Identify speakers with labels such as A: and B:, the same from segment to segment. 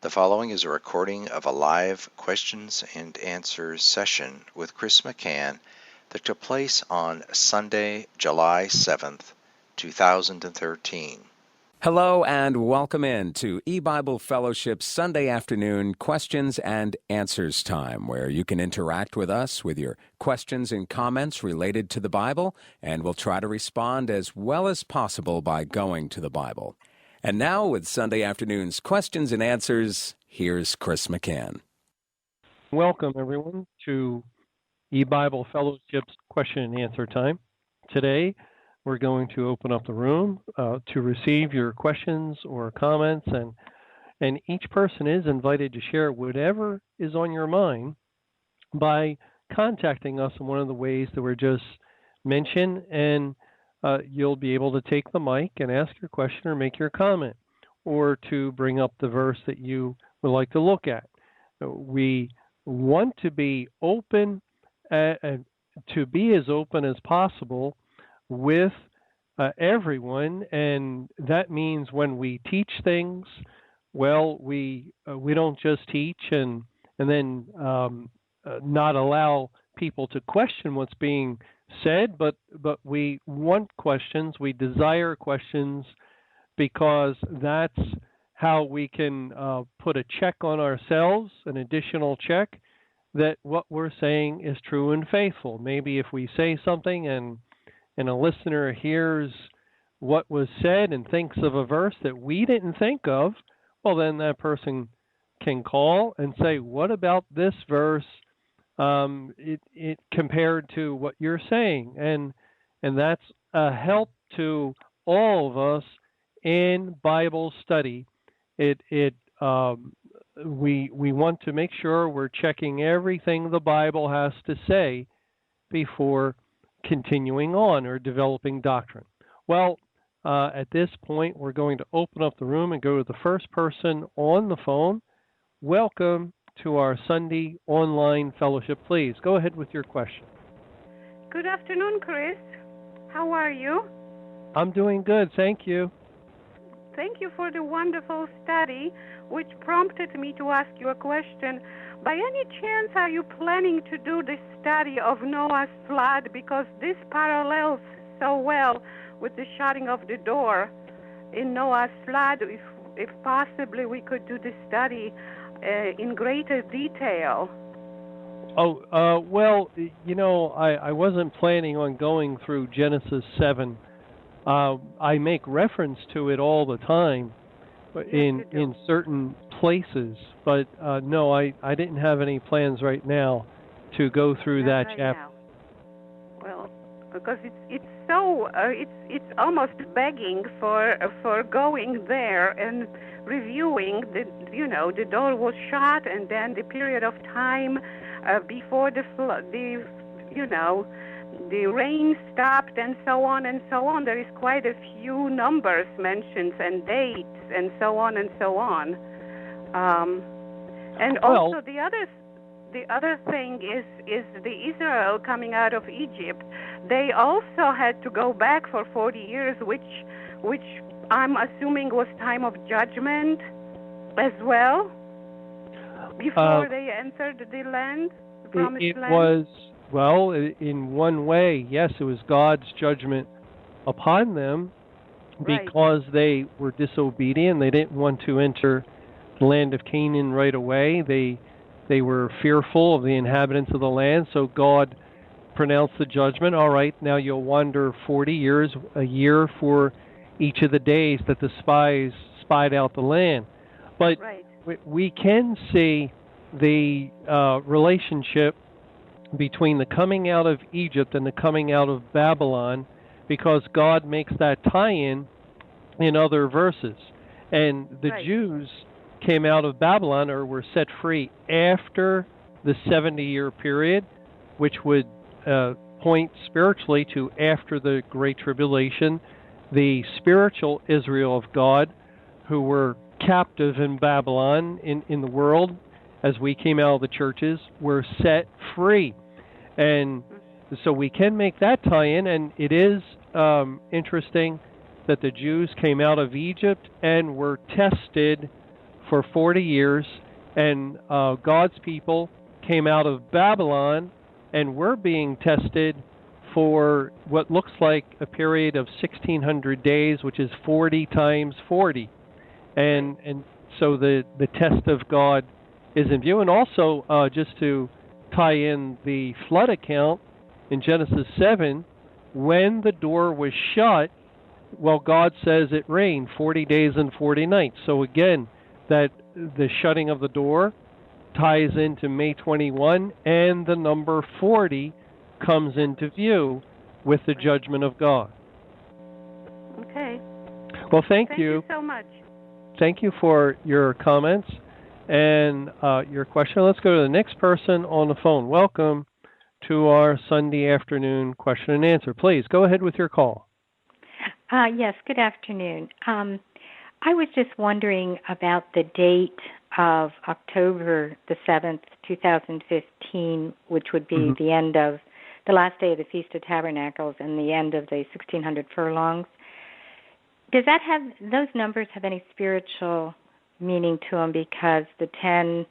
A: The following is a recording of a live questions and answers session with Chris McCann that took place on Sunday, July 7th, 2013.
B: Hello and welcome in to EBible Fellowship Sunday afternoon questions and answers time, where you can interact with us with your questions and comments related to the Bible, and we'll try to respond as well as possible by going to the Bible. And now, with Sunday afternoon's questions and answers, here's Chris McCann.
C: Welcome, everyone, to EBible Fellowship's question and answer time. Today, we're going to open up the room to receive your questions or comments, and each person is invited to share whatever is on your mind by contacting us in one of the ways that were just mentioned, and you'll be able to take the mic and ask your question or make your comment, or to bring up the verse that you would like to look at. We want to be open, to be as open as possible with everyone, and that means when we teach things, well, we don't just teach and then not allow people to question what's being said, but we want questions, we desire questions, because that's how we can put a check on ourselves, an additional check, that what we're saying is true and faithful. Maybe if we say something and a listener hears what was said and thinks of a verse that we didn't think of, well, then that person can call and say, what about this verse? It compared to what you're saying, and that's a help to all of us in Bible study. We want to make sure we're checking everything the Bible has to say before continuing on or developing doctrine. Well, at this point, we're going to open up the room and go to the first person on the phone. Welcome to our Sunday online fellowship. Please go ahead with your question.
D: Good afternoon, Chris. How are you?
C: I'm doing good, thank you.
D: Thank you for the wonderful study, which prompted me to ask you a question. By any chance, are you planning to do the study of Noah's flood? Because this parallels so well with the shutting of the door in Noah's flood. If possibly we could do the study in greater detail.
C: Well, you know, I wasn't planning on going through Genesis 7. I make reference to it all the time in certain places, but no, I didn't have any plans right now to go through that chapter.
D: Well, because it's so it's almost begging for going there and reviewing the door was shut, and then the period of time before the flood, the rain stopped, and so on and so on. There is quite a few numbers mentioned and dates and so on and so on. And also the other thing is the Israel coming out of Egypt. They also had to go back for 40 years, which I'm assuming was time of judgment as well, before they entered the land, the promised land.
C: Was, well, in one way, yes, it was God's judgment upon them because they were disobedient. They didn't want to enter the land of Canaan right away. They were fearful of the inhabitants of the land, so God pronounced the judgment. All right, now you'll wander 40 years, a year for each of the days that the spies spied out the land. But we can see the relationship between the coming out of Egypt and the coming out of Babylon, because God makes that tie-in in other verses. And the Jews came out of Babylon, or were set free after the 70-year period, which would point spiritually to after the Great Tribulation. The spiritual Israel of God, who were captive in Babylon, in the world, as we came out of the churches, were set free. And so we can make that tie-in, and it is interesting that the Jews came out of Egypt and were tested for 40 years, and God's people came out of Babylon, and we're being tested for what looks like a period of 1,600 days, which is 40 times 40. And so the test of God is in view. And also, just to tie in the flood account in Genesis 7, when the door was shut, well, God says it rained 40 days and 40 nights. So again, that the shutting of the door ties into May 21, and the number 40 comes into view with the judgment of God.
D: Okay.
C: Well, thank
D: you so much.
C: Thank you for your comments and your question. Let's go to the next person on the phone. Welcome to our Sunday afternoon question and answer. Please go ahead with your call.
E: Yes, good afternoon. I was just wondering about the date of October the 7th, 2015, which would be the end of the last day of the Feast of Tabernacles and the end of the 1600 furlongs. Does that have, those numbers have any spiritual meaning to them, because the 10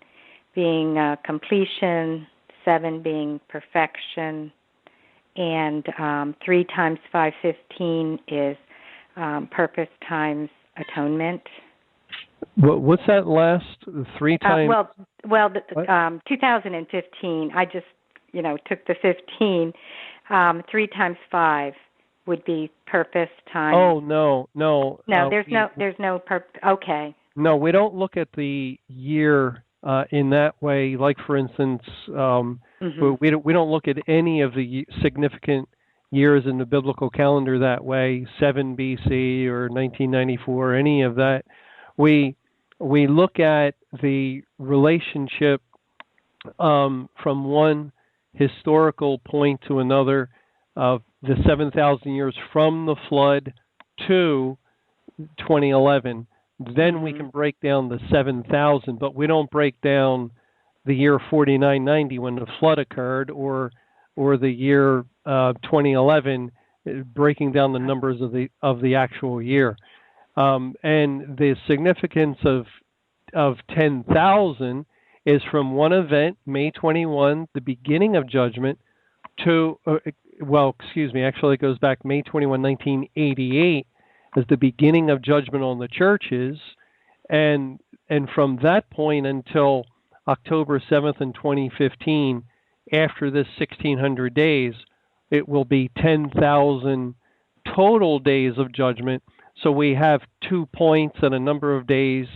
E: being completion, 7 being perfection, and 3 times 515 is purpose times atonement?
C: What's that last 3 times?
E: 2015, I just, took the 15. 3 times 5 would be purpose times.
C: Oh, no.
E: No, there's no purpose. Okay.
C: No, we don't look at the year in that way. Like, for instance, we don't look at any of the significant years in the biblical calendar that way, 7 BC or 1994, any of that. We look at the relationship from one historical point to another of the 7,000 years from the flood to 2011. Then we can break down the 7,000, but we don't break down the year 4990 when the flood occurred, or the year 2011, breaking down the numbers of the actual year. And the significance of 10,000 is from one event, May 21, the beginning of judgment, to actually it goes back May 21, 1988, as the beginning of judgment on the churches, and from that point until October 7th in 2015, after this 1,600 days, it will be 10,000 total days of judgment. So we have 2 points and a number of days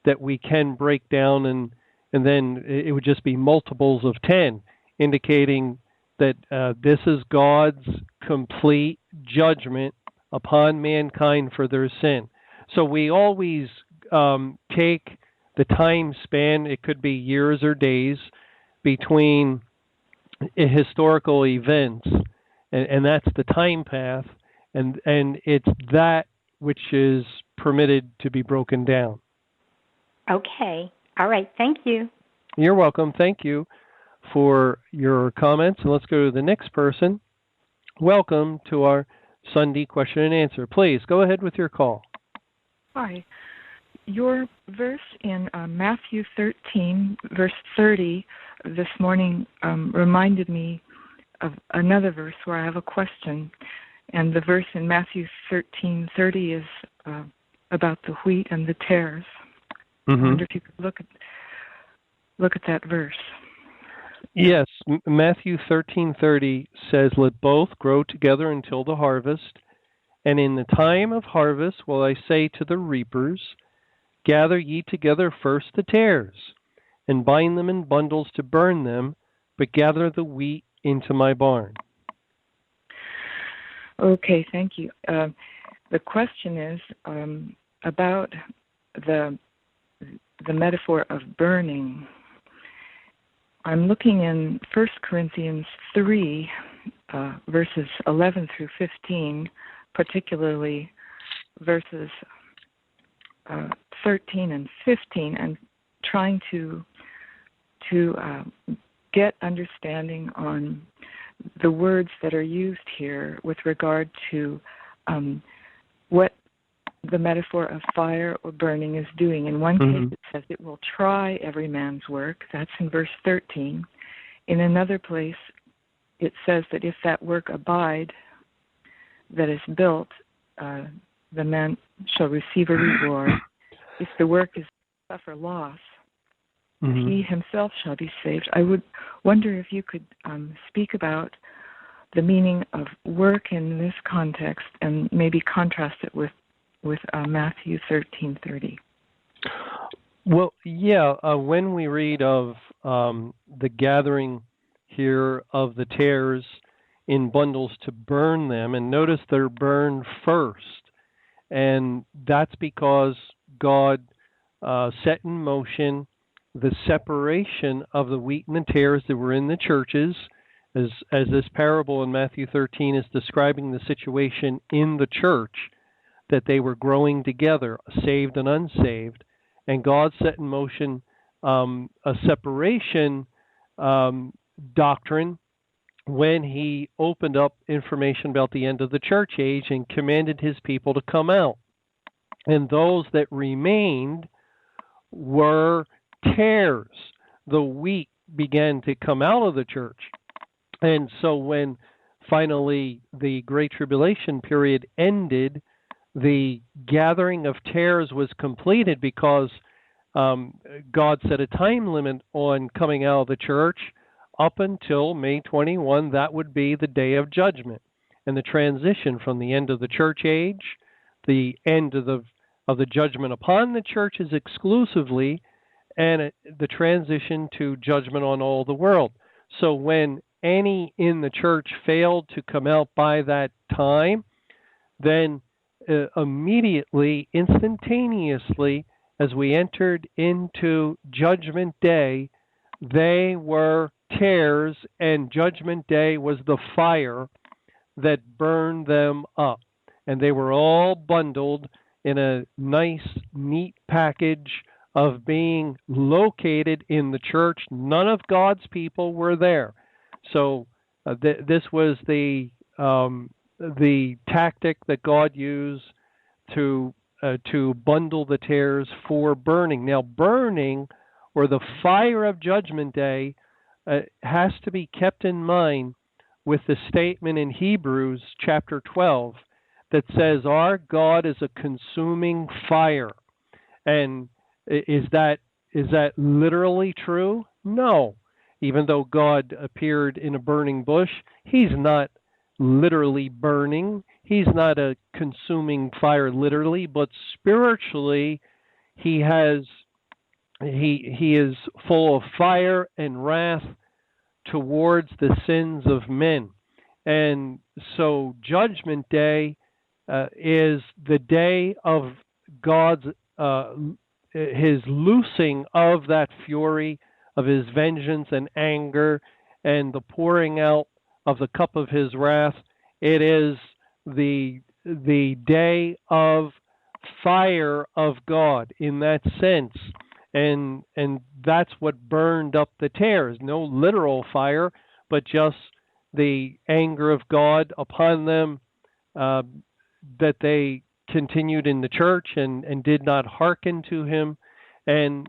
C: that we can break down, and then it would just be multiples of 10, indicating that this is God's complete judgment upon mankind for their sin. So we always take the time span, it could be years or days, between historical events, and that's the time path, and it's that which is permitted to be broken down.
E: Okay. All right. Thank you.
C: You're welcome. Thank you for your comments. And let's go to the next person. Welcome to our Sunday question and answer. Please go ahead with your call.
F: Hi. Your verse in Matthew 13, verse 30, this morning reminded me of another verse where I have a question. And the verse in Matthew 13:30 is about the wheat and the tares. I wonder if you could look at that verse.
C: Yes, Matthew 13:30 says, "Let both grow together until the harvest, and in the time of harvest will I say to the reapers, gather ye together first the tares, and bind them in bundles to burn them, but gather the wheat into my barn."
F: Okay, thank you. The question is about the metaphor of burning. I'm looking in 1 Corinthians 3, verses 11 through 15, particularly verses 13 and 15, and trying to get understanding on the words that are used here with regard to what the metaphor of fire or burning is doing. In one case, it says it will try every man's work. That's in verse 13. In another place, it says that if that work abide that is built, the man shall receive a reward. If the work is suffer loss, he himself shall be saved. I would wonder if you could speak about the meaning of work in this context and maybe contrast it with Matthew 13:30.
C: Well, yeah, when we read of the gathering here of the tares in bundles to burn them, and notice they're burned first, and that's because God set in motion the separation of the wheat and the tares that were in the churches, as this parable in Matthew 13 is describing the situation in the church, that they were growing together, saved and unsaved, and God set in motion a separation doctrine when he opened up information about the end of the church age and commanded his people to come out. And those that remained were tares. The wheat began to come out of the church. And so when finally the Great Tribulation period ended, the gathering of tares was completed because God set a time limit on coming out of the church. Up until May 21, that would be the day of judgment, and the transition from the end of the church age, the end of the judgment upon the churches exclusively, and the transition to judgment on all the world. So when any in the church failed to come out by that time, then immediately, instantaneously, as we entered into Judgment Day, they were tares, and Judgment Day was the fire that burned them up. And they were all bundled in a nice, neat package of being located in the church. None of God's people were there. So this was the tactic that God used to bundle the tares for burning. Now, burning, or the fire of Judgment Day, has to be kept in mind with the statement in Hebrews chapter 12 that says our God is a consuming fire. And is that literally true? No. Even though God appeared in a burning bush, he's not literally burning. He's not a consuming fire literally, but spiritually he is full of fire and wrath towards the sins of men. And so Judgment Day is the day of God's his loosing of that fury, of his vengeance and anger, and the pouring out of the cup of his wrath. It is the day of fire of God in that sense. And that's what burned up the tares. No literal fire, but just the anger of God upon them, that they continued in the church and did not hearken to him. And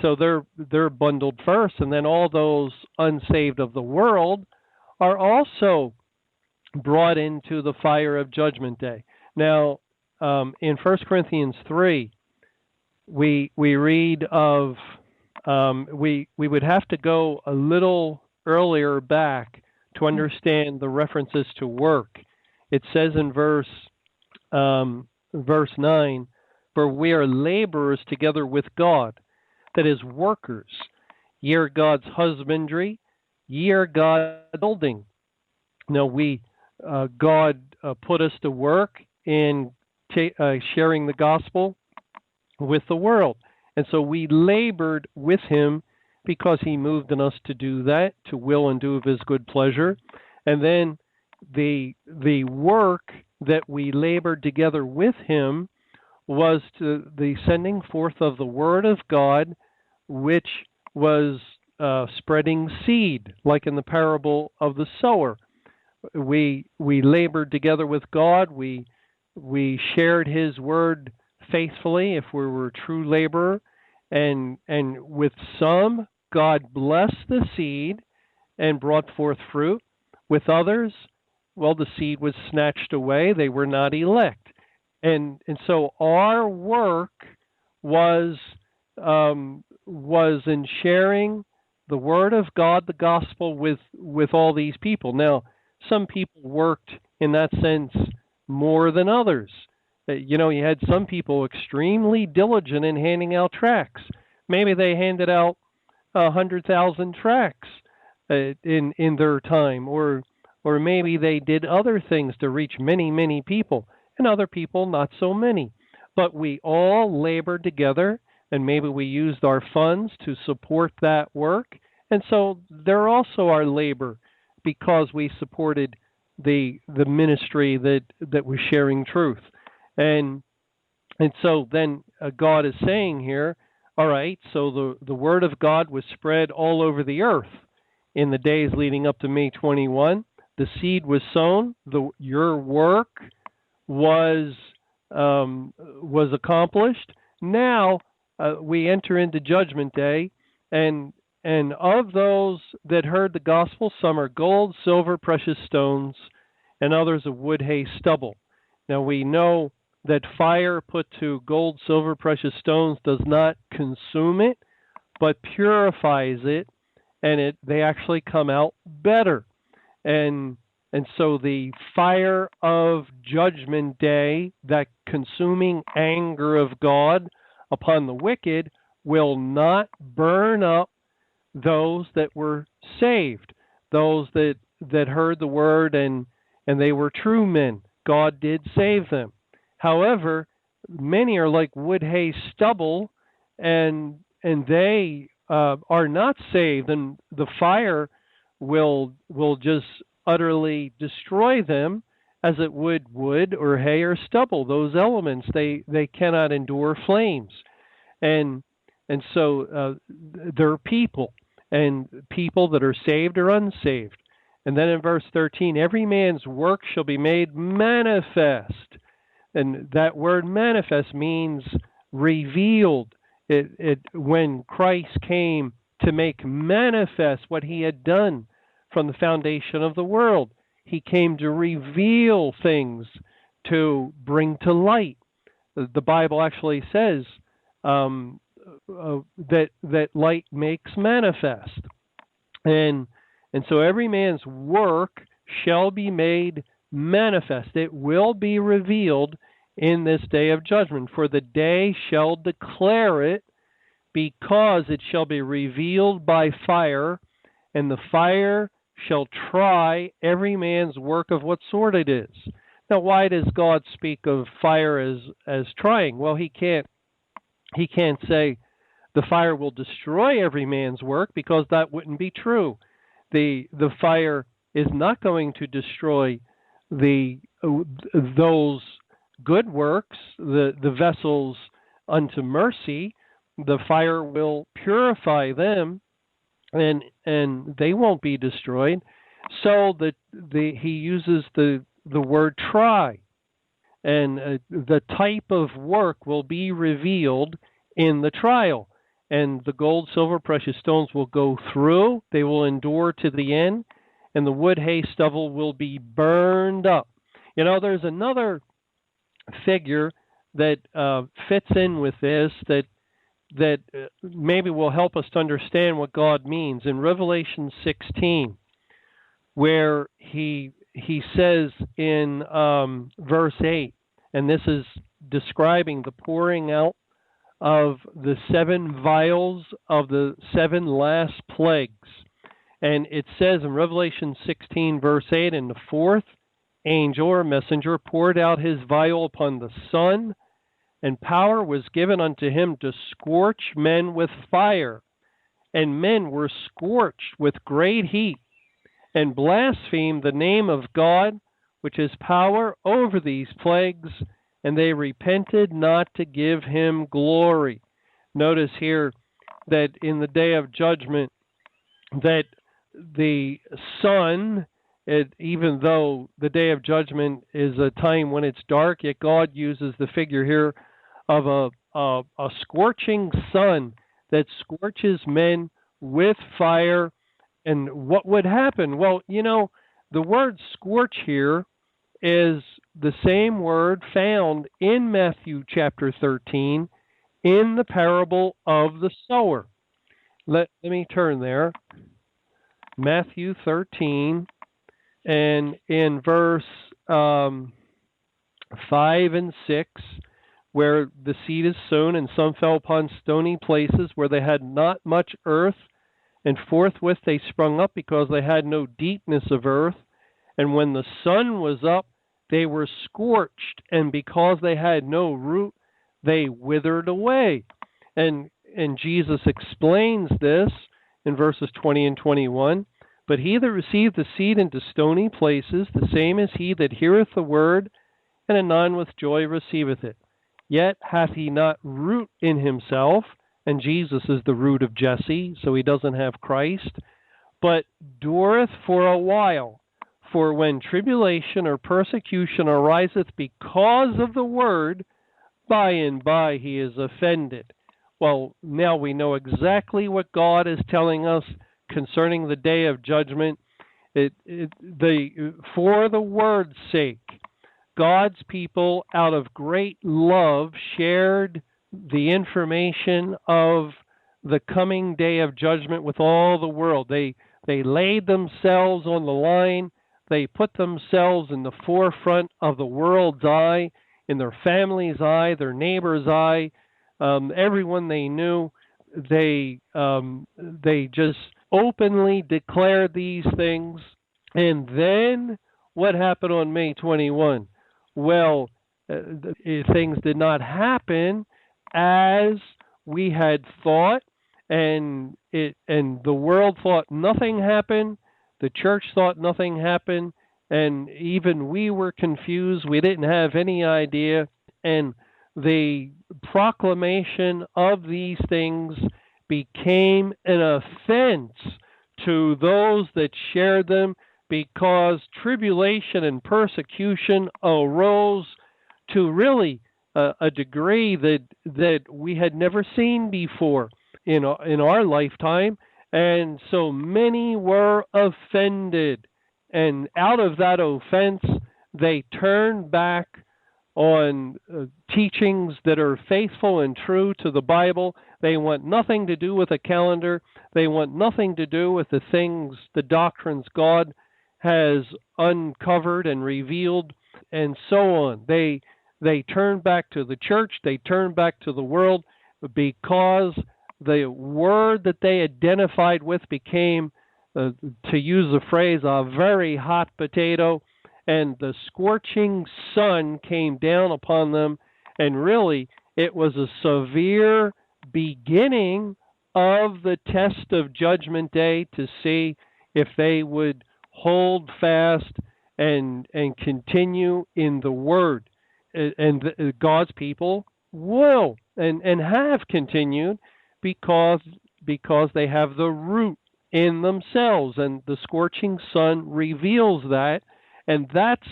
C: so they're bundled first, and then all those unsaved of the world are also brought into the fire of Judgment Day. Now, in 1 Corinthians 3, we read of, we would have to go a little earlier back to understand the references to work. It says in verse 9, for we are laborers together with God, that is, workers. Ye are God's husbandry, ye are God's building. Now God put us to work in sharing the gospel with the world. And so we labored with him because he moved in us to do that, to will and do of his good pleasure. And then the work that we labored together with him was to the sending forth of the word of God, which was spreading seed, like in the parable of the sower. We labored together with God. We we shared his word faithfully, if we were a true laborer, and with some, God blessed the seed and brought forth fruit. With others, well, the seed was snatched away. They were not elect. And so our work was in sharing the word of God, the gospel, with all these people. Now, some people worked in that sense more than others. You had some people extremely diligent in handing out tracts. Maybe they handed out 100,000 tracts in their time, or maybe they did other things to reach many, many people, and other people not so many. But we all labored together, and maybe we used our funds to support that work. And so they're also our labor, because we supported the ministry that was sharing truth. And so then God is saying here, all right, so the word of God was spread all over the earth in the days leading up to May 21. The seed was sown. Your work was accomplished. Now we enter into Judgment Day, and of those that heard the gospel, some are gold, silver, precious stones, and others of wood, hay, stubble. Now we know that fire put to gold, silver, precious stones does not consume it, but purifies it, and they actually come out better. And so the fire of Judgment Day, that consuming anger of God upon the wicked, will not burn up those that were saved, those that heard the word and they were true men. God did save them. However, many are like wood, hay, stubble, and they are not saved, and the fire will just utterly destroy them, as it would wood or hay or stubble. Those elements, they cannot endure flames, and so they're people, and people that are saved or unsaved. And then in verse 13, every man's work shall be made manifest. And that word manifest means revealed. When Christ came to make manifest what he had done from the foundation of the world, he came to reveal things, to bring to light. The Bible actually says that light makes manifest. And so every man's work shall be made manifest. It will be revealed in this day of judgment. For the day shall declare it, because it shall be revealed by fire, and the fire shall try every man's work of what sort it is. Now, why does God speak of fire as trying? Well, he can't say the fire will destroy every man's work, because that wouldn't be true. The fire is not going to destroy those good works, the vessels unto mercy. The fire will purify them, and they won't be destroyed. So he uses the word try, and the type of work will be revealed in the trial. And the gold, silver, precious stones will go through. They will endure to the end. And the wood, hay, stubble will be burned up. There's another figure that fits in with this that maybe will help us to understand what God means. In Revelation 16, where he says in verse 8, and this is describing the pouring out of the 7 vials of the 7 last plagues. And it says in Revelation 16, verse 8, and the 4th angel or messenger poured out his vial upon the sun, and power was given unto him to scorch men with fire. And men were scorched with great heat, and blasphemed the name of God, which has power over these plagues, and they repented not to give him glory. Notice here that in the day of judgment, that the sun even though the day of judgment is a time when it's dark, yet God uses the figure here of a scorching sun that scorches men with fire. And what would happen? Well, the word scorch here is the same word found in Matthew chapter 13 in the parable of the sower. Let me turn there. Matthew 13, and in verse 5 and 6, where the seed is sown, and some fell upon stony places where they had not much earth, and forthwith they sprung up because they had no deepness of earth. And when the sun was up, they were scorched, and because they had no root, they withered away. And Jesus explains this in verses 20 and 21. But he that received the seed into stony places, the same is he that heareth the word, and anon with joy receiveth it. Yet hath he not root in himself, and Jesus is the root of Jesse, so he doesn't have Christ, but dureth for a while. For when tribulation or persecution ariseth because of the word, by and by he is offended. Well, now we know exactly what God is telling us concerning the day of judgment. For the word's sake, God's people, out of great love, shared the information of the coming day of judgment with all the world. They laid themselves on the line. They put themselves in the forefront of the world's eye, in their family's eye, their neighbor's eye, everyone they knew. They just openly declared these things. And then what happened on May 21? Well, things did not happen as we had thought, and the world thought nothing happened. The church thought nothing happened, and even we were confused. We didn't have any idea. And the proclamation of these things became an offense to those that shared them, because tribulation and persecution arose to really a degree that we had never seen before in our lifetime. And so many were offended. And out of that offense, they turned back on teachings that are faithful and true to the Bible. They want nothing to do with a calendar. They want nothing to do with the things, the doctrines God has uncovered and revealed, and so on. They turn back to the church. They turn back to the world, because the word that they identified with became, to use the phrase, a very hot potato, and the scorching sun came down upon them, and really it was a severe beginning of the test of Judgment Day to see if they would hold fast and continue in the word. And God's people will and have continued because they have the root in themselves, and the scorching sun reveals that. And that's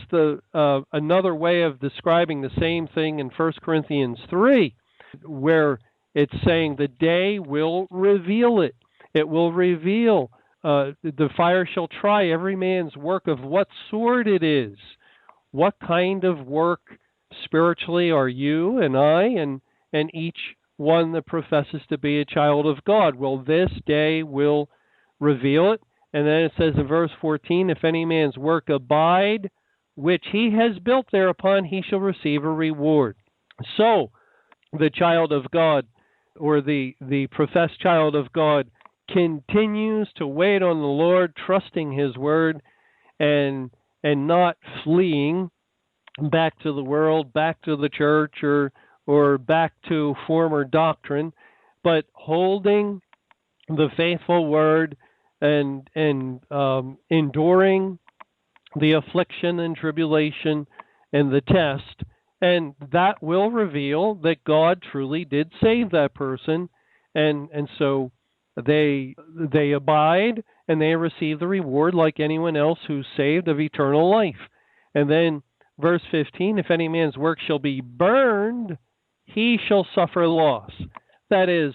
C: another way of describing the same thing in 1 Corinthians 3, where it's saying the day will reveal it. It will reveal. The fire shall try every man's work of what sort it is. What kind of work spiritually are you and I and each one that professes to be a child of God? Well, this day will reveal it. And then it says in verse 14, if any man's work abide, which he has built thereupon, he shall receive a reward. So the child of God, or the professed child of God, continues to wait on the Lord, trusting his word, and not fleeing back to the world, back to the church, or back to former doctrine, but holding the faithful word and enduring the affliction and tribulation and the test. And that will reveal that God truly did save that person. And so they abide and they receive the reward like anyone else who's saved of eternal life. And then verse 15, if any man's work shall be burned, he shall suffer loss. That is,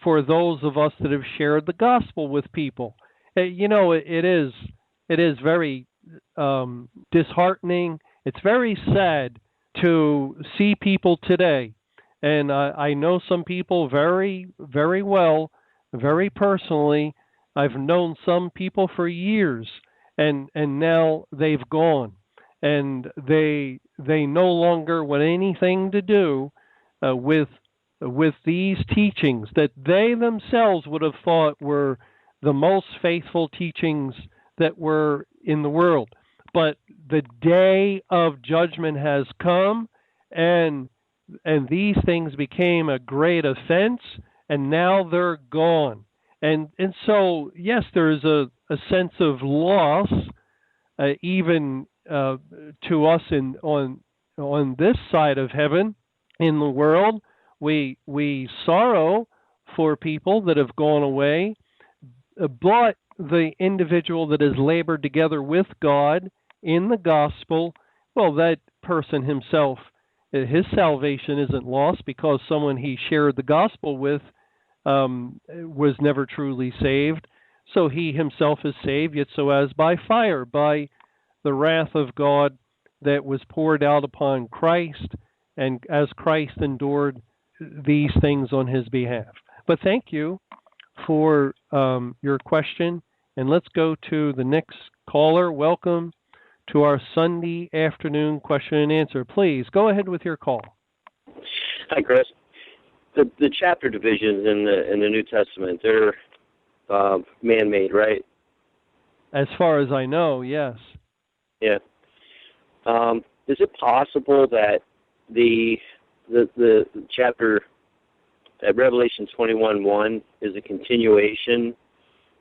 C: for those of us that have shared the gospel with people. It is very disheartening. It's very sad to see people today. And I know some people very, very well, very personally. I've known some people for years, and now they've gone. And they no longer want anything to do with these teachings that they themselves would have thought were the most faithful teachings that were in the world. But the day of judgment has come, and these things became a great offense, and now they're gone. And so, yes, there is a sense of loss, even to us on this side of heaven. In the world, we sorrow for people that have gone away, but the individual that has labored together with God in the gospel, well, that person himself, his salvation isn't lost because someone he shared the gospel with was never truly saved. So he himself is saved, yet so as by fire, by the wrath of God that was poured out upon Christ, and as Christ endured these things on his behalf. But thank you for your question, and let's go to the next caller. Welcome to our Sunday afternoon question and answer. Please go ahead with your call.
G: Hi, Chris. The chapter divisions in the New Testament, they're man-made, right?
C: As far as I know, yes.
G: Yeah. Is it possible that the chapter at Revelation 21:1 is a continuation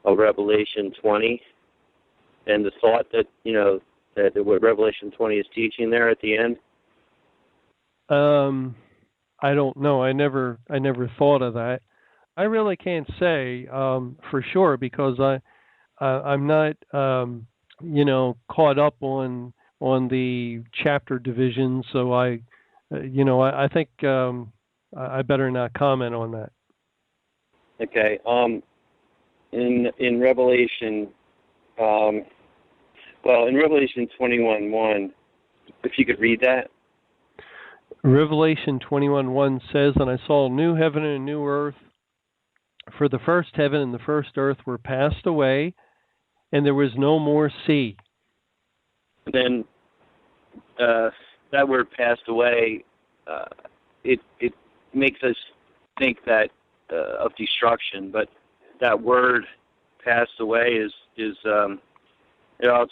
G: of Revelation 20, and the thought that that what Revelation 20 is teaching there at the end?
C: I don't know. I never thought of that. I really can't say for sure because I'm not caught up on the chapter division, so I think I better not comment on that.
G: Okay. In Revelation, in Revelation 21:1, if you could read that.
C: Revelation 21:1 says, "And I saw a new heaven and a new earth, for the first heaven and the first earth were passed away, and there was no more sea."
G: And then that word "passed away," it makes us think that of destruction, but that word "passed away" is it's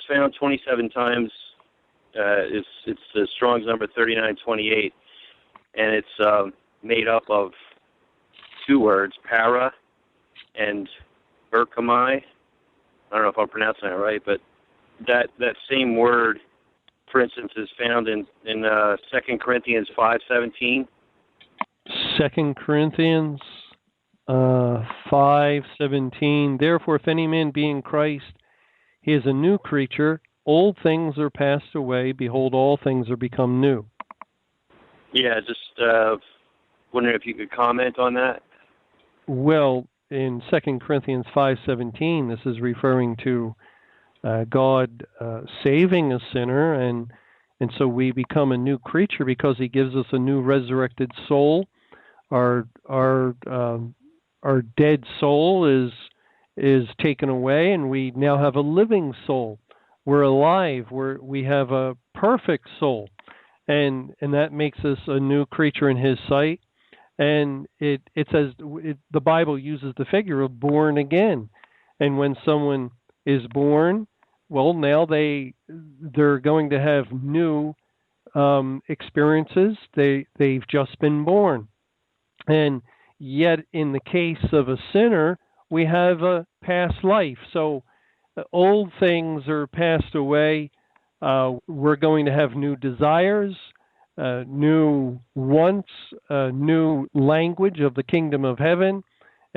G: found 27 times. It's the Strong's number 3928, and it's made up of two words, para and berkamai. I don't know if I'm pronouncing that right, but that same word, for instance, is found in 2 Corinthians 5:17.
C: 2 Corinthians 5:17. "Therefore, if any man be in Christ, he is a new creature. Old things are passed away. Behold, all things are become new."
G: Yeah, just wondering if you could comment on that.
C: Well, in 2 Corinthians 5:17, this is referring to God saving a sinner, and so we become a new creature because He gives us a new resurrected soul. Our dead soul is taken away, and we now have a living soul. We're alive. We have a perfect soul, and that makes us a new creature in His sight. And it says the Bible uses the figure of born again. And when someone is born, well, now they're going to have new experiences. They've just been born, and yet in the case of a sinner, we have a past life. So old things are passed away. We're going to have new desires, new wants, new language of the kingdom of heaven.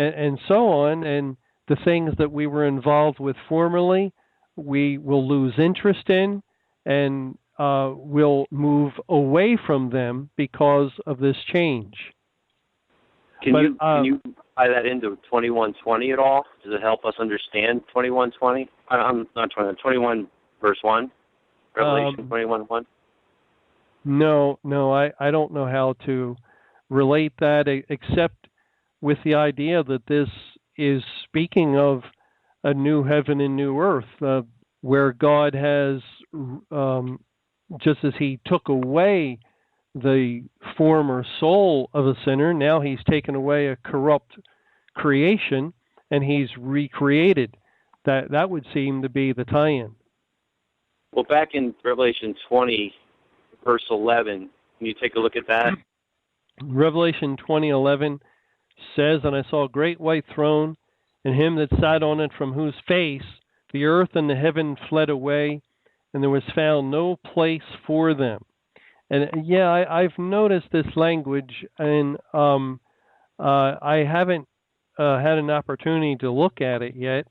C: and so on. And the things that we were involved with formerly, we will lose interest in, and will move away from them because of this change.
G: Can you tie that into 21:20 at all? Does it help us understand 21:20? I'm not 21 verse 1, Revelation 21:1.
C: No, I don't know how to relate that except with the idea that this is speaking of a new heaven and new earth, where God has, just as he took away the former soul of a sinner, now he's taken away a corrupt creation and he's recreated. That would seem to be the tie-in.
G: Well, back in Revelation 20, verse 11, can you take a look at that?
C: Revelation 20:11 says, "And I saw a great white throne, and him that sat on it, from whose face the earth and the heaven fled away, and there was found no place for them." And I've noticed this language, and I haven't had an opportunity to look at it yet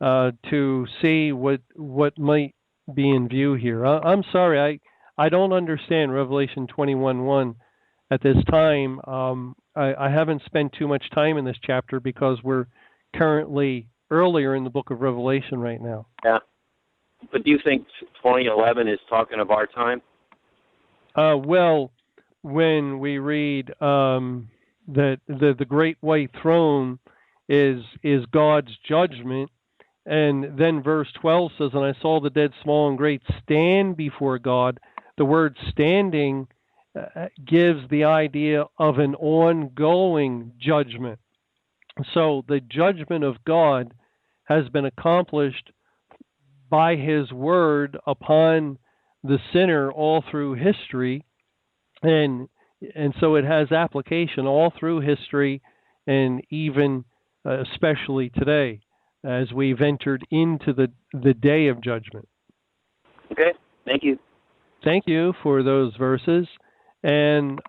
C: to see what might be in view here. I'm sorry, I don't understand Revelation 21:1 at this time. I haven't spent too much time in this chapter because we're currently earlier in the book of Revelation right now.
G: Yeah. But do you think 2011 is talking of our time?
C: Well, when we read that the great white throne is God's judgment, and then verse 12 says, "And I saw the dead, small and great, stand before God." The word standing gives the idea of an ongoing judgment. So the judgment of God has been accomplished by his word upon the sinner all through history, and so it has application all through history, and even especially today as we've entered into the day of judgment.
G: Okay, thank you.
C: Thank you for those verses. And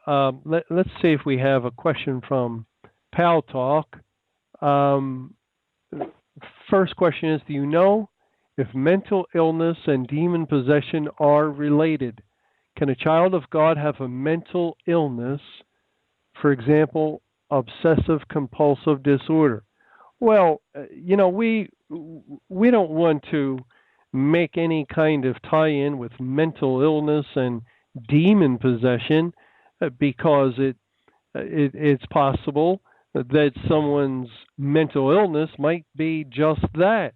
C: let's see if we have a question from Pal Talk. First question is, do you know if mental illness and demon possession are related? Can a child of God have a mental illness, for example, obsessive compulsive disorder? Well, we don't want to make any kind of tie-in with mental illness and demon possession, because it's possible that someone's mental illness might be just that,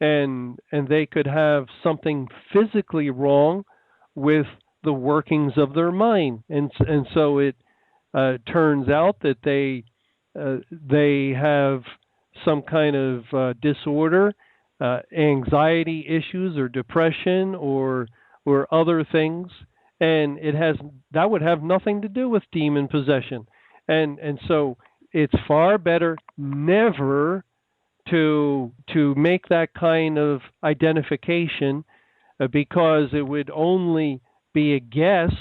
C: and they could have something physically wrong with the workings of their mind, and so it turns out that they have some kind of disorder, anxiety issues, or depression, or other things, and that would have nothing to do with demon possession, and so it's far better never to make that kind of identification, because it would only be a guess.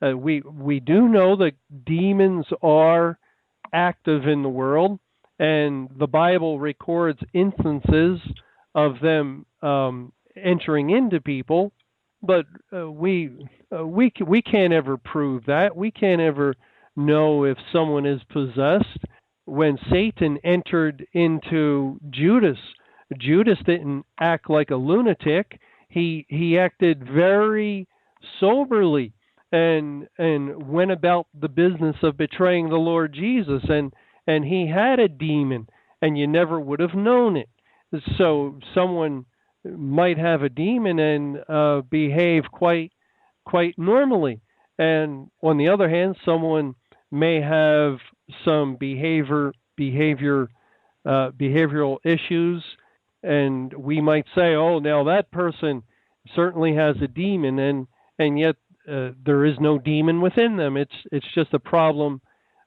C: We do know that demons are active in the world, and the Bible records instances of them entering into people, but we can't ever prove that. We can't ever know if someone is possessed. When Satan entered into Judas didn't act like a lunatic. He acted very soberly and went about the business of betraying the Lord Jesus, and he had a demon, and you never would have known it. So someone might have a demon and behave quite normally, and on the other hand, someone may have some behavioral issues, and we might say, "Oh, now that person certainly has a demon," and yet there is no demon within them. It's just a problem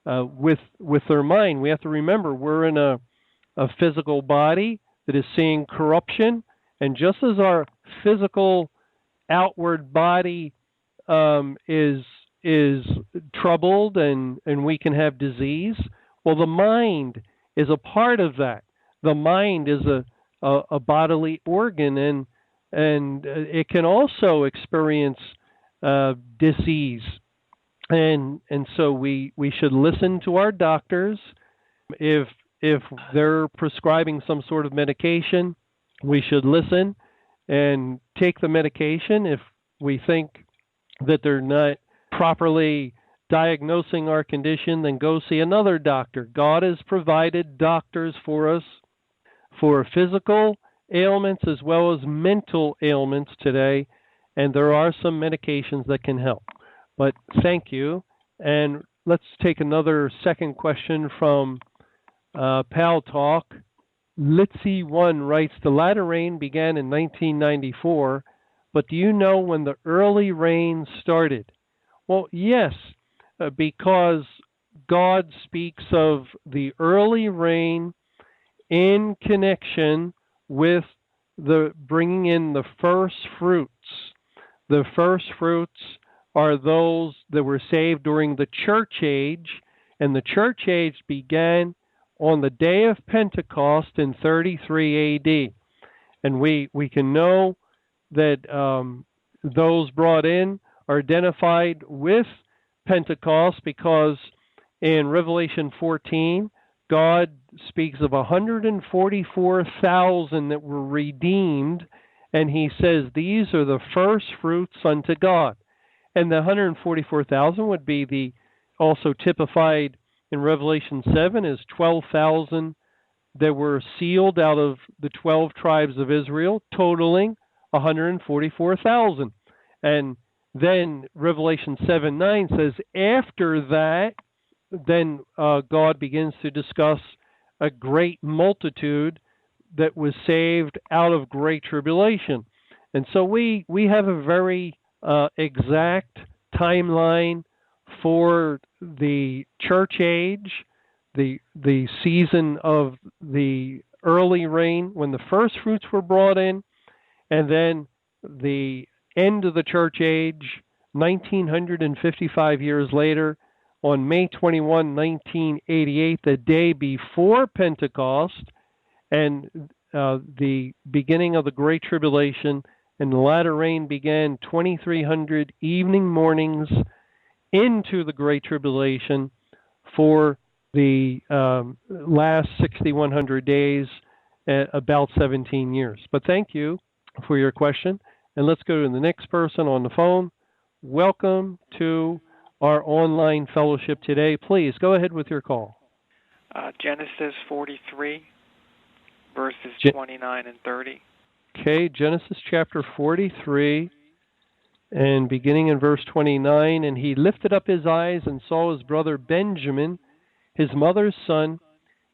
C: with their mind. We have to remember we're in a physical body that is seeing corruption, and just as our physical outward body is troubled and we can have disease, well, the mind is a part of that. The mind is a bodily organ, and it can also experience disease. And so we should listen to our doctors. If they're prescribing some sort of medication, we should listen and take the medication. If we think that they're not properly diagnosing our condition, then go see another doctor. God has provided doctors for us for physical ailments as well as mental ailments today, and there are some medications that can help. But thank you. And let's take another second question from Pal Talk. Litzy1 writes, the latter rain began in 1994, but do you know when the early rain started? Well, yes, because God speaks of the early rain in connection with the bringing in the first fruits. The first fruits are those that were saved during the church age, and the church age began on the day of Pentecost in 33 AD. And we can know that those brought in are identified with Pentecost because in Revelation 14, God speaks of 144,000 that were redeemed, and he says these are the first fruits unto God. And the 144,000 would be also typified in Revelation 7 as 12,000 that were sealed out of the 12 tribes of Israel, totaling 144,000. And then Revelation 7:9 says, after that, then God begins to discuss a great multitude that was saved out of great tribulation. And so we have a very exact timeline for the church age, the season of the early rain when the first fruits were brought in, and then the end of the church age, 1955 years later, on May 21, 1988, the day before Pentecost, and the beginning of the Great Tribulation, and the latter rain began 2,300 evening mornings into the Great Tribulation for the last 6,100 days, about 17 years. But thank you for your question. And let's go to the next person on the phone. Welcome to our online fellowship today. Please go ahead with your call.
H: Genesis 43, verses 29 and 30.
C: Okay, Genesis chapter 43, and beginning in verse 29, and he lifted up his eyes and saw his brother Benjamin, his mother's son,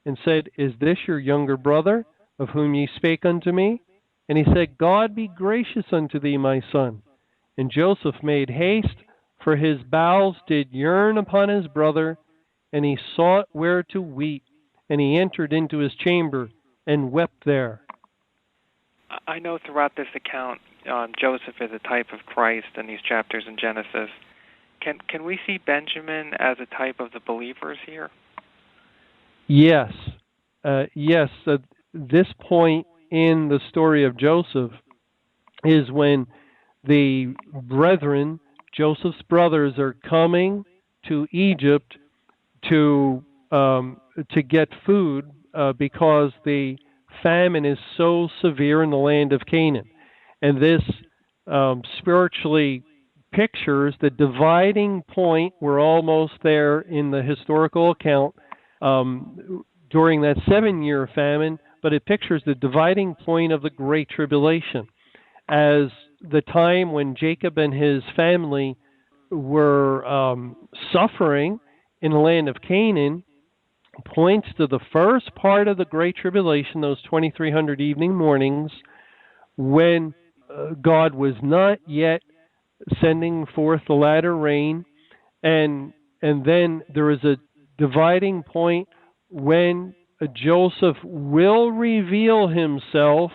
C: and said, is this your younger brother, of whom ye spake unto me? And he said, God be gracious unto thee, my son. And Joseph made haste, for his bowels did yearn upon his brother, and he sought where to weep. And he entered into his chamber and wept there.
H: I know throughout this account, Joseph is a type of Christ in these chapters in Genesis. Can we see Benjamin as a type of the believers here?
C: Yes. This point in the story of Joseph is when the brethren, Joseph's brothers, are coming to Egypt to get food because the famine is so severe in the land of Canaan. And this spiritually pictures the dividing point. We're almost there in the historical account during that 7-year famine, but it pictures the dividing point of the Great Tribulation as the time when Jacob and his family were suffering in the land of Canaan points to the first part of the Great Tribulation, those 2,300 evening mornings, when God was not yet sending forth the latter rain, and then there is a dividing point when Joseph will reveal himself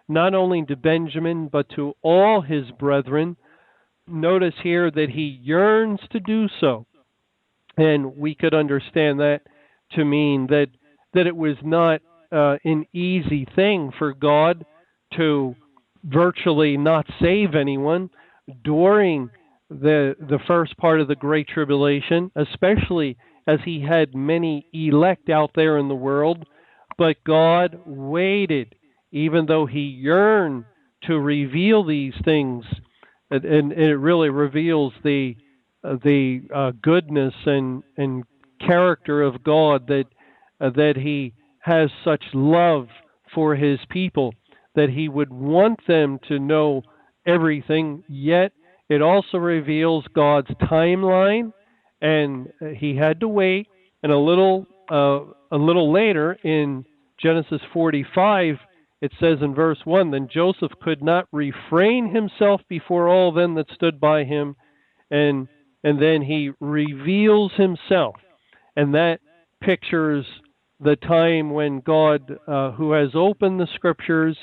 C: not only to Benjamin but to all his brethren. Notice here that he yearns to do so, and we could understand that to mean that that it was not an easy thing for God to virtually not save anyone during the first part of the Great Tribulation, especially as he had many elect out there in the world. But God waited, even though he yearned to reveal these things, and it really reveals the goodness and character of God, that he has such love for his people, that he would want them to know everything. Yet it also reveals God's timeline, and he had to wait. And a little later in Genesis 45, it says in verse 1, "Then Joseph could not refrain himself before all them that stood by him, and then he reveals himself." And that pictures the time when God, who has opened the Scriptures,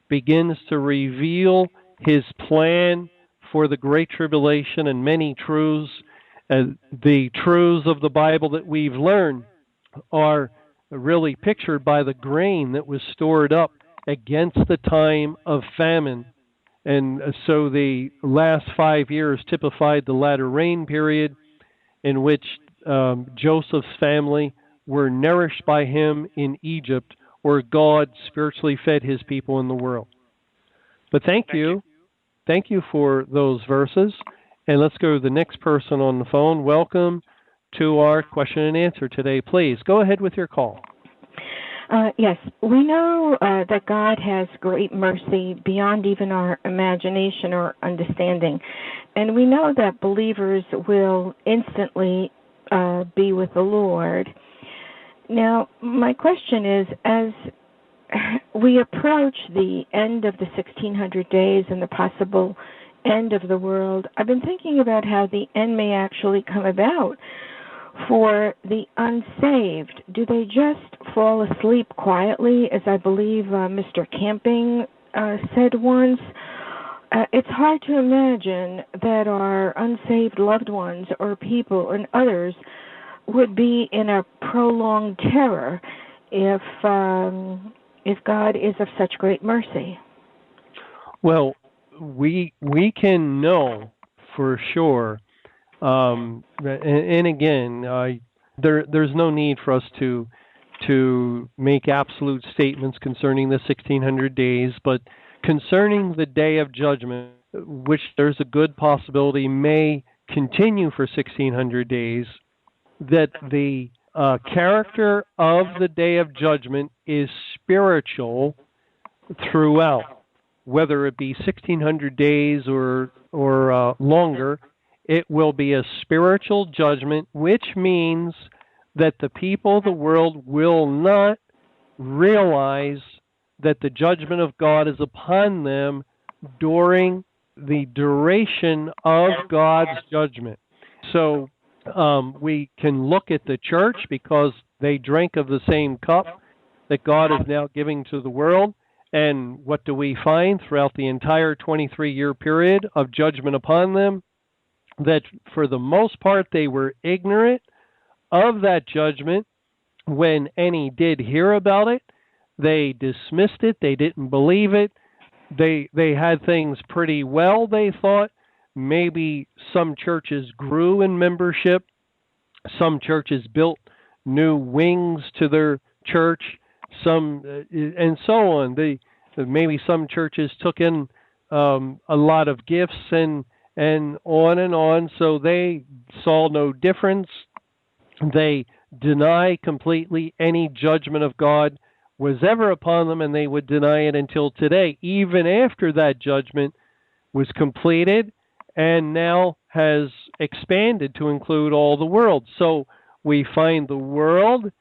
C: begins to reveal his plan for the Great Tribulation and many truths. The truths of the Bible that we've learned are really pictured by the grain that was stored up against the time of famine. And so the last 5 years typified the latter rain period, in which Joseph's family were nourished by him in Egypt, where God spiritually fed his people in the world. But thank you. Thank you for those verses. And let's go to the next person on the phone. Welcome to our question and answer today. Please go ahead with your call.
I: Yes, we know that God has great mercy beyond even our imagination or understanding. And we know that believers will instantly be with the Lord. Now, my question is, as we approach the end of the 1600 days and the possible end of the world, I've been thinking about how the end may actually come about for the unsaved. Do they just fall asleep quietly, as I believe Mr. Camping said once? It's hard to imagine that our unsaved loved ones or people and others would be in a prolonged terror if God is of such great mercy.
C: Well, we can know for sure, and again, there's no need for us to make absolute statements concerning the 1600 days, but concerning the day of judgment, which there's a good possibility may continue for 1600 days, that the character of the day of judgment is spiritual throughout. Whether it be 1600 days or longer, it will be a spiritual judgment, which means that the people of the world will not realize that the judgment of God is upon them during the duration of God's judgment. So we can look at the church, because they drank of the same cup that God is now giving to the world. And what do we find throughout the entire 23-year period of judgment upon them? That for the most part they were ignorant of that judgment. When any did hear about it, they dismissed it. They didn't believe it. They had things pretty well, they thought. Maybe some churches grew in membership. Some churches built new wings to their church. Some and so on. Maybe some churches took in a lot of gifts and on and on. So they saw no difference. They deny completely any judgment of God was ever upon them, and they would deny it until today, even after that judgment was completed and now has expanded to include all the world. So we find the world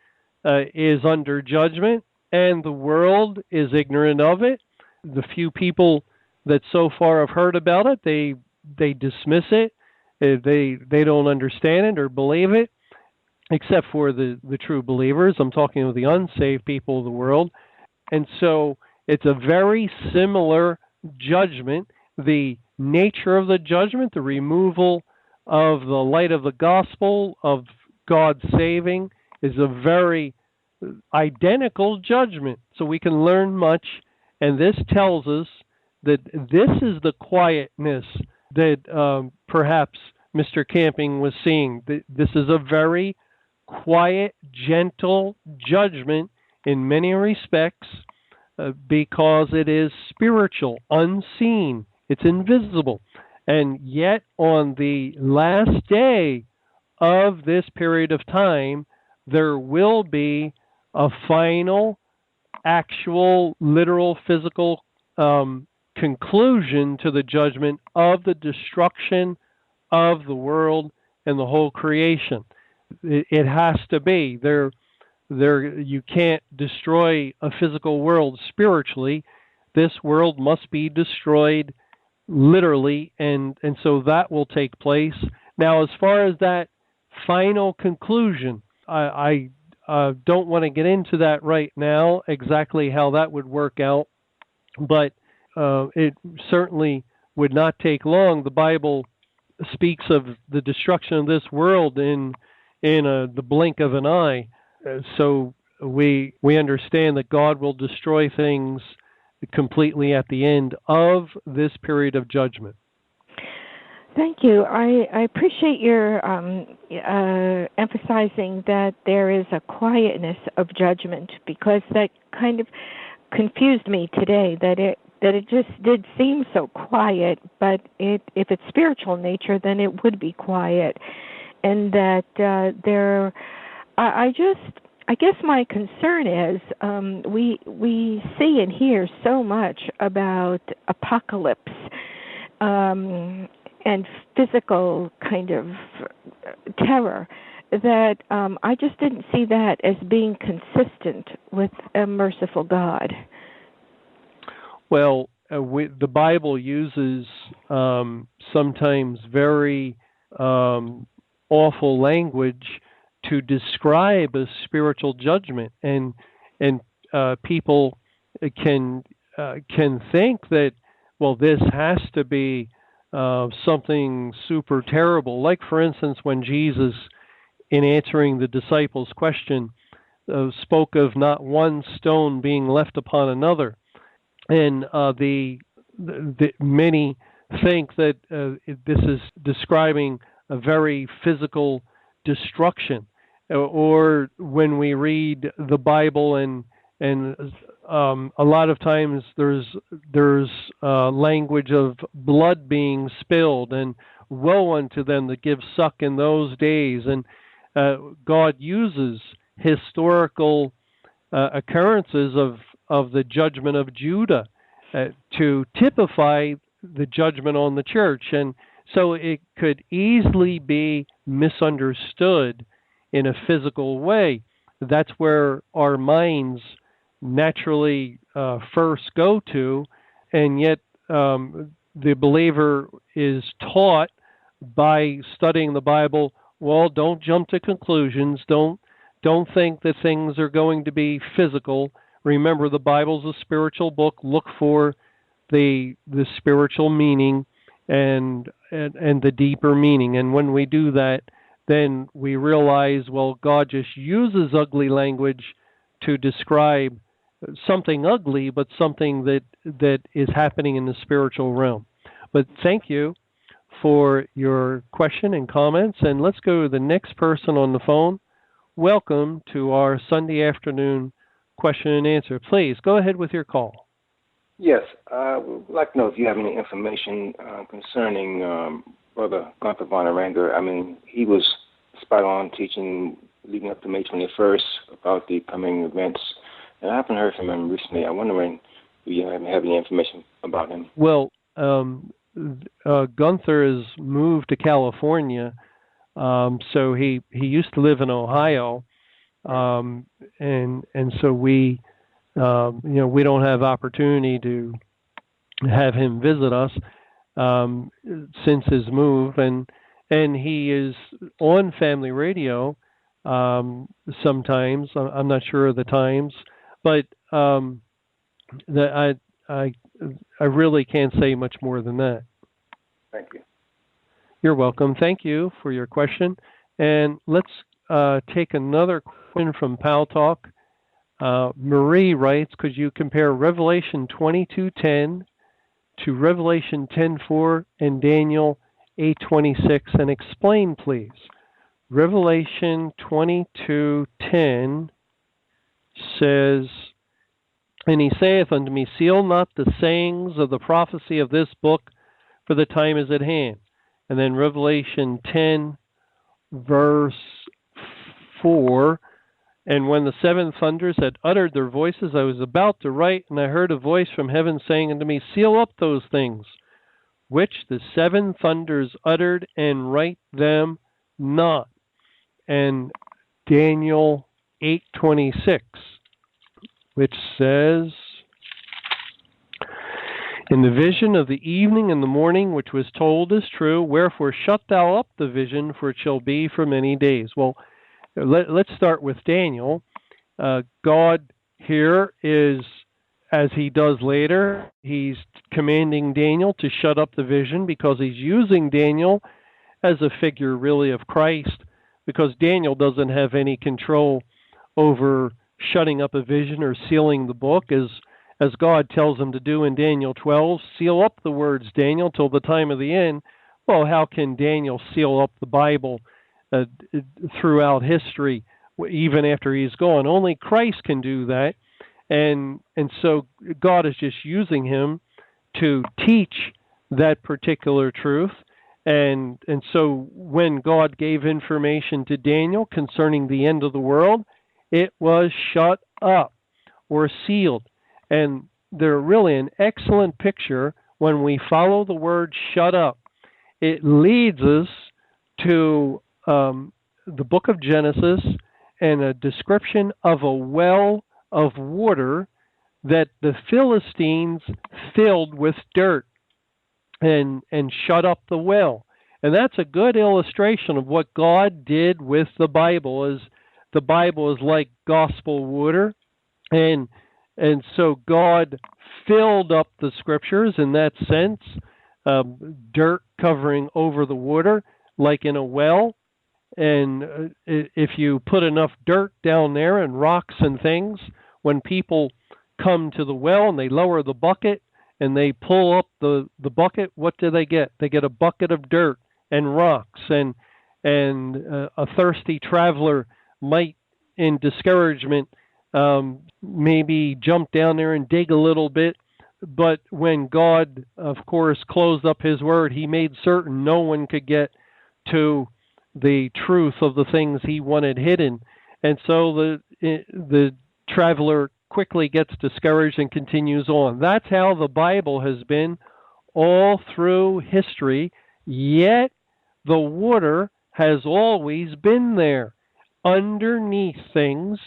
C: is under judgment, and the world is ignorant of it. The few people that so far have heard about it, they dismiss it. They don't understand it or believe it, except for the true believers. I'm talking of the unsaved people of the world. And so it's a very similar judgment. The nature of the judgment, the removal of the light of the gospel, of God saving, is a very identical judgment. So we can learn much, and this tells us that this is the quietness that perhaps Mr. Camping was seeing. This is a very quiet, gentle judgment in many respects because it is spiritual, unseen, it's invisible. And yet, on the last day of this period of time, there will be a final, actual, literal, physical conclusion to the judgment of the destruction of the world and the whole creation. It has to be. You can't destroy a physical world spiritually. This world must be destroyed literally, and so that will take place. Now, as far as that final conclusion, I don't want to get into that right now, exactly how that would work out, but it certainly would not take long. The Bible speaks of the destruction of this world in the blink of an eye. So we understand that God will destroy things completely at the end of this period of judgment.
I: Thank you. I appreciate your emphasizing that there is a quietness of judgment, because that kind of confused me today, that it just did seem so quiet, but if it's spiritual nature, then it would be quiet. And that I guess my concern is we see and hear so much about apocalypse and physical kind of terror that I just didn't see that as being consistent with a merciful God.
C: Well, the Bible uses sometimes very awful language to describe a spiritual judgment, and people can think that, well, this has to be something super terrible. Like, for instance, when Jesus, in answering the disciples' question, spoke of not one stone being left upon another, and the many think that this is describing a very physical destruction. Or when we read the Bible, and a lot of times there's language of blood being spilled, and woe unto them that give suck in those days. And God uses historical occurrences of the judgment of Judah to typify the judgment on the church. And so it could easily be misunderstood in a physical way. That's where our minds naturally first go to, and yet the believer is taught by studying the Bible, well, don't jump to conclusions. Don't think that things are going to be physical. Remember, the Bible's a spiritual book. Look for the spiritual meaning and the deeper meaning. And when we do that, then we realize, well, God just uses ugly language to describe something ugly, but something that is happening in the spiritual realm. But thank you for your question and comments. And let's go to the next person on the phone. Welcome to our Sunday afternoon question and answer. Please go ahead with your call.
J: Yes, I would like to know if you have any information concerning Brother Gunther von Aranger. I mean, he was spot on teaching leading up to May 21st about the coming events, and I haven't heard from him recently. I'm wondering if you have any information about him.
C: Well, Gunther has moved to California, so he used to live in Ohio, and so we we don't have opportunity to have him visit us since his move, and he is on family radio sometimes. I'm not sure of the times, but I really can't say much more than that.
J: Thank you.
C: You're welcome. Thank you for your question. And let's take another question from Pal Talk. Marie writes, could you compare Revelation 22:10 to Revelation 10:4 and Daniel 8:26 and explain, please? Revelation 22:10 says, and he saith unto me, seal not the sayings of the prophecy of this book, for the time is at hand. And then Revelation 10, verse 4, and when the seven thunders had uttered their voices, I was about to write, and I heard a voice from heaven saying unto me, seal up those things which the seven thunders uttered, and write them not. And Daniel 8:26, which says, in the vision of the evening and the morning, which was told is true, wherefore shut thou up the vision, for it shall be for many days. Well, let's start with Daniel. God here is, as he does later, he's commanding Daniel to shut up the vision because he's using Daniel as a figure really of Christ, because Daniel doesn't have any control over shutting up a vision or sealing the book, as God tells him to do in Daniel 12. Seal up the words, Daniel, till the time of the end. Well, how can Daniel seal up the Bible throughout history, even after he's gone? Only Christ can do that. And so God is just using him to teach that particular truth. And so when God gave information to Daniel concerning the end of the world, it was shut up or sealed. And they're really an excellent picture when we follow the word shut up. It leads us to the book of Genesis and a description of a well of water that the Philistines filled with dirt and shut up the well. And that's a good illustration of what God did with the Bible. Is the Bible is like gospel water, and so God filled up the scriptures in that sense, dirt covering over the water like in a well. And if you put enough dirt down there and rocks and things, when people come to the well and they lower the bucket and they pull up the bucket, what do they get? They get a bucket of dirt and rocks. And a thirsty traveler might, in discouragement, maybe jump down there and dig a little bit. But when God, of course, closed up his word, he made certain no one could get to the truth of the things he wanted hidden. And so the traveler quickly gets discouraged and continues on. That's how the Bible has been all through history, yet the water has always been there, underneath things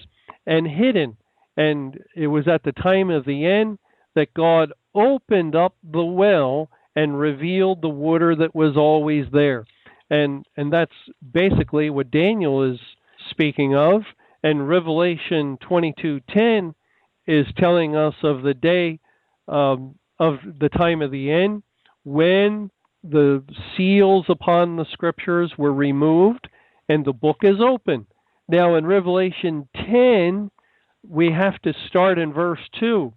C: and hidden. And it was at the time of the end that God opened up the well and revealed the water that was always there. And that's basically what Daniel is speaking of. And Revelation 22:10 is telling us of the day of the time of the end, when the seals upon the scriptures were removed and the book is open. Now in Revelation 10, we have to start in verse 2,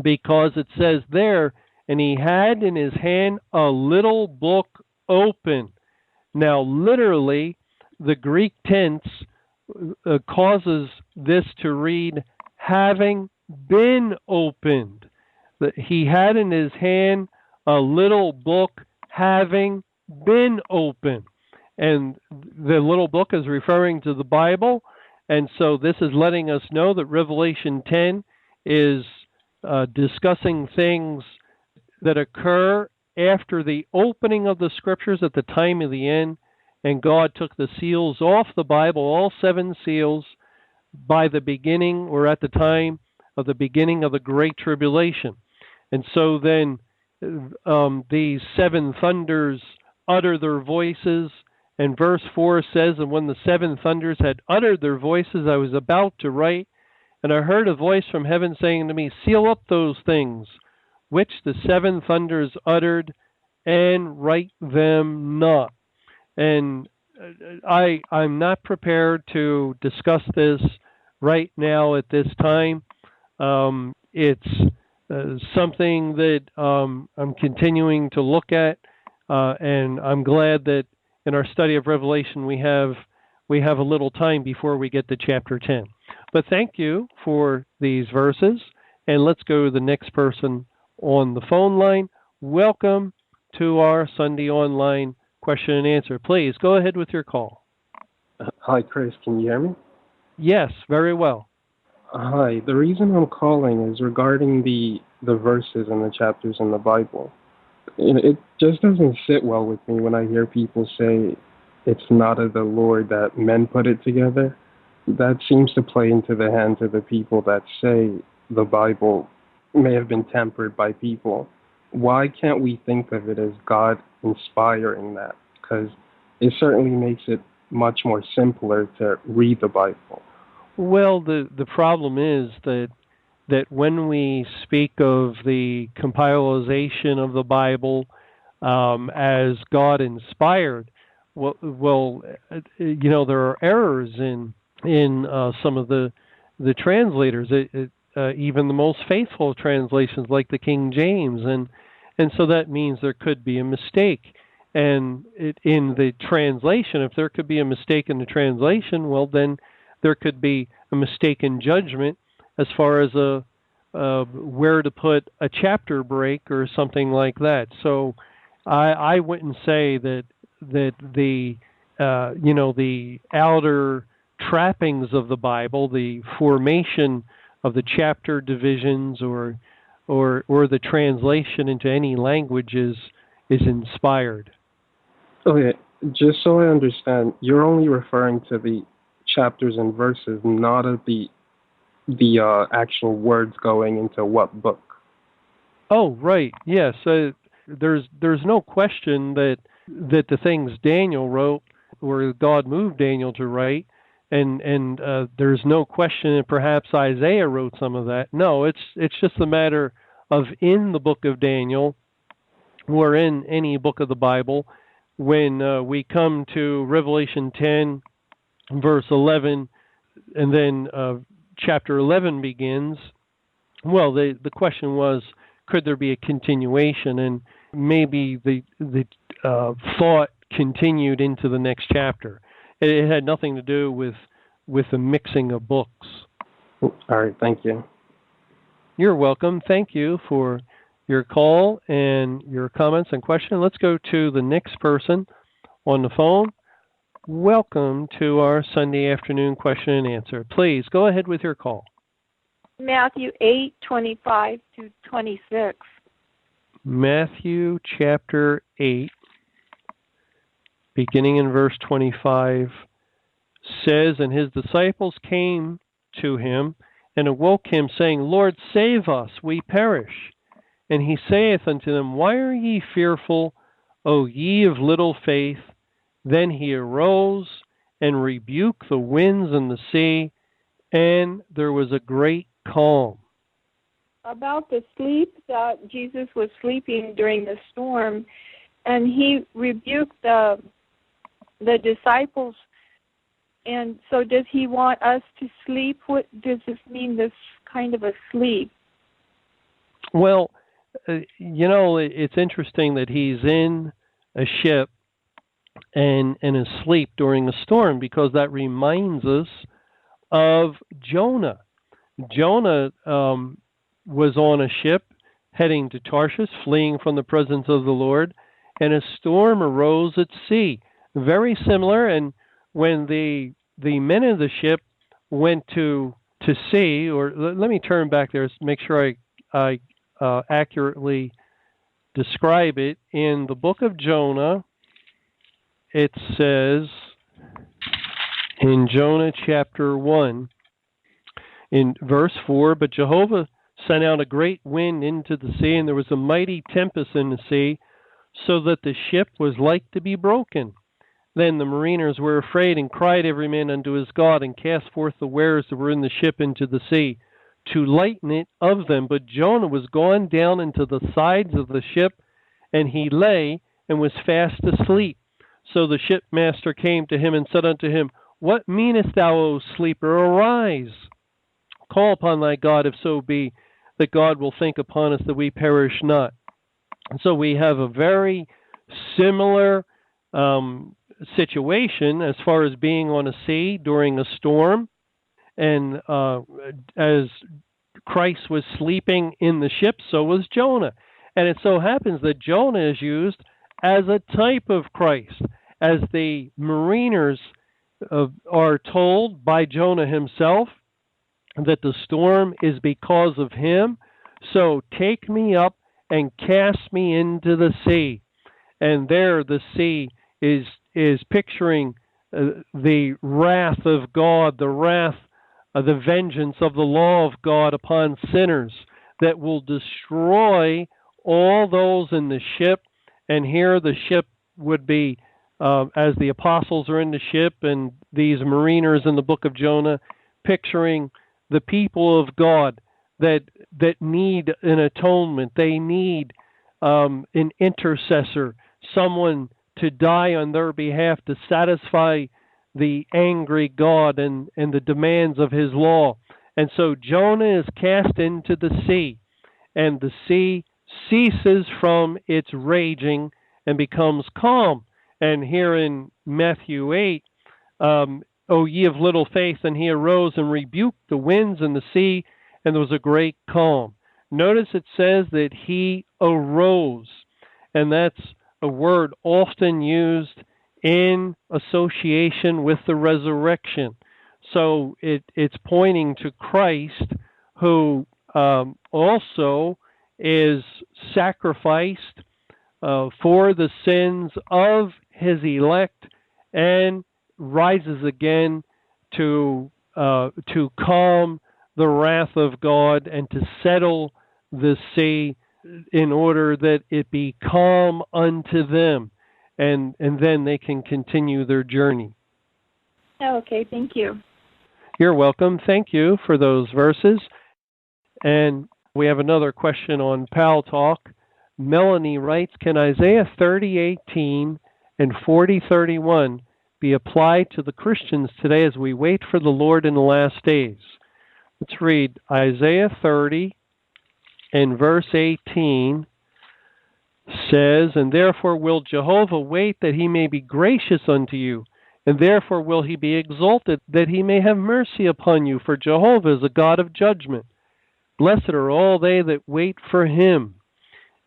C: because it says there, and he had in his hand a little book open. Now literally, the Greek tense causes this to read, having been opened. That he had in his hand a little book having been opened. And the little book is referring to the Bible. And so this is letting us know that Revelation 10 is discussing things that occur after the opening of the scriptures at the time of the end. And God took the seals off the Bible, all 7 seals, by the beginning or at the time of the beginning of the Great Tribulation. And so then these 7 thunders utter their voices. And verse 4 says, and when the 7 thunders had uttered their voices, I was about to write, and I heard a voice from heaven saying to me, seal up those things which the 7 thunders uttered, and write them not. And I'm not prepared to discuss this right now at this time. It's something that I'm continuing to look at, and I'm glad that in our study of Revelation we have a little time before we get to chapter 10. But thank you for these verses, and let's go to the next person on the phone line. Welcome to our Sunday online question and answer. Please go ahead with your call.
K: Hi, Chris. Can you hear me?
C: Yes, very well.
K: Hi. The reason I'm calling is regarding the verses and the chapters in the Bible. It just doesn't sit well with me when I hear people say it's not of the Lord that men put it together. That seems to play into the hands of the people that say the Bible may have been tempered by people. Why can't we think of it as God inspiring that? Because it certainly makes it much more simpler to read the Bible.
C: Well, the problem is that when we speak of the compilation of the Bible as God inspired, there are errors in some of the translators, even the most faithful translations like the King James, and so that means there could be a mistake. And in the translation, if there could be a mistake in the translation, well, then there could be a mistake in judgment as far as where to put a chapter break or something like that. So I wouldn't say that the the outer trappings of the Bible, the formation of the chapter divisions or the translation into any language is inspired.
K: Okay, just so I understand, you're only referring to the chapters and verses, not of the actual words going into what book.
C: Oh, right. Yes. There's no question that the things Daniel wrote, or God moved Daniel to write, and there's no question that perhaps Isaiah wrote some of that. No, it's just a matter of in the book of Daniel, or in any book of the Bible, when we come to Revelation 10, verse 11, and then chapter 11 begins, well, the question was, could there be a continuation? And maybe the thought continued into the next chapter. It had nothing to do with the mixing of books.
K: All right, thank you.
C: You're welcome. Thank you for your call and your comments and question. Let's go to the next person on the phone. Welcome to our Sunday afternoon question and answer. Please go ahead with your call.
L: Matthew 8:25 to 26.
C: Matthew chapter 8, beginning in verse 25, says, "And his disciples came to him and awoke him, saying, Lord, save us, we perish. And he saith unto them, Why are ye fearful, O ye of little faith? Then he arose and rebuked the winds and the sea, and there was a great calm."
L: About the sleep, that Jesus was sleeping during the storm, and he rebuked the disciples. And so does he want us to sleep? What does this mean, this kind of a sleep?
C: Well, it's interesting that he's in a ship and asleep during a storm, because that reminds us of Jonah. Jonah was on a ship heading to Tarshish, fleeing from the presence of the Lord, and a storm arose at sea. Very similar, and when the men of the ship went to sea, or let me turn back there, make sure I accurately describe it. In the book of Jonah, it says in Jonah chapter 1, in verse 4, "But Jehovah sent out a great wind into the sea, and there was a mighty tempest in the sea, so that the ship was like to be broken. Then the mariners were afraid, and cried every man unto his God, and cast forth the wares that were in the ship into the sea, to lighten it of them. But Jonah was gone down into the sides of the ship, and he lay and was fast asleep. So the shipmaster came to him and said unto him, What meanest thou, O sleeper? Arise, call upon thy God, if so be that God will think upon us that we perish not. And so we have a very similar situation as far as being on a sea during a storm. And as Christ was sleeping in the ship, so was Jonah. And it so happens that Jonah is used as a type of Christ, as the mariners are told by Jonah himself that the storm is because of him. So take me up and cast me into the sea. And there the sea is picturing the wrath of God, the wrath of the vengeance of the law of God upon sinners that will destroy all those in the ship. And here the ship would be, as the apostles are in the ship and these mariners in the book of Jonah, picturing the people of God that need an atonement. They need an intercessor, someone to die on their behalf to satisfy the angry God and the demands of his law. And so Jonah is cast into the sea, and the sea ceases from its raging and becomes calm. And here in Matthew 8, O ye of little faith, and he arose and rebuked the winds and the sea, and there was a great calm. Notice it says that he arose, and that's a word often used in association with the resurrection. So it's pointing to Christ, who also is sacrificed for the sins of his elect and rises again to calm the wrath of God and to settle the sea in order that it be calm unto them, and then they can continue their journey.
L: Okay, thank you.
C: You're welcome. Thank you for those verses. And we have another question on Pal Talk. Melanie writes, can Isaiah 30:18 and 40:31 be applied to the Christians today as we wait for the Lord in the last days? Let's read Isaiah 30 and verse 18 says, and therefore will Jehovah wait that he may be gracious unto you, and therefore will he be exalted that he may have mercy upon you, for Jehovah is a God of judgment. Blessed are all they that wait for him.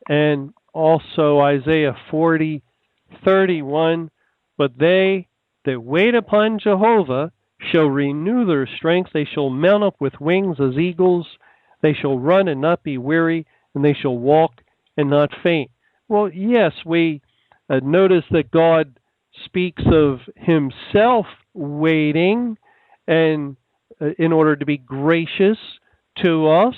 C: And also Isaiah 40:31, but they that wait upon Jehovah shall renew their strength. They shall mount up with wings as eagles. They shall run and not be weary, and they shall walk and not faint. Well, yes, we notice that God speaks of himself waiting and in order to be gracious to us,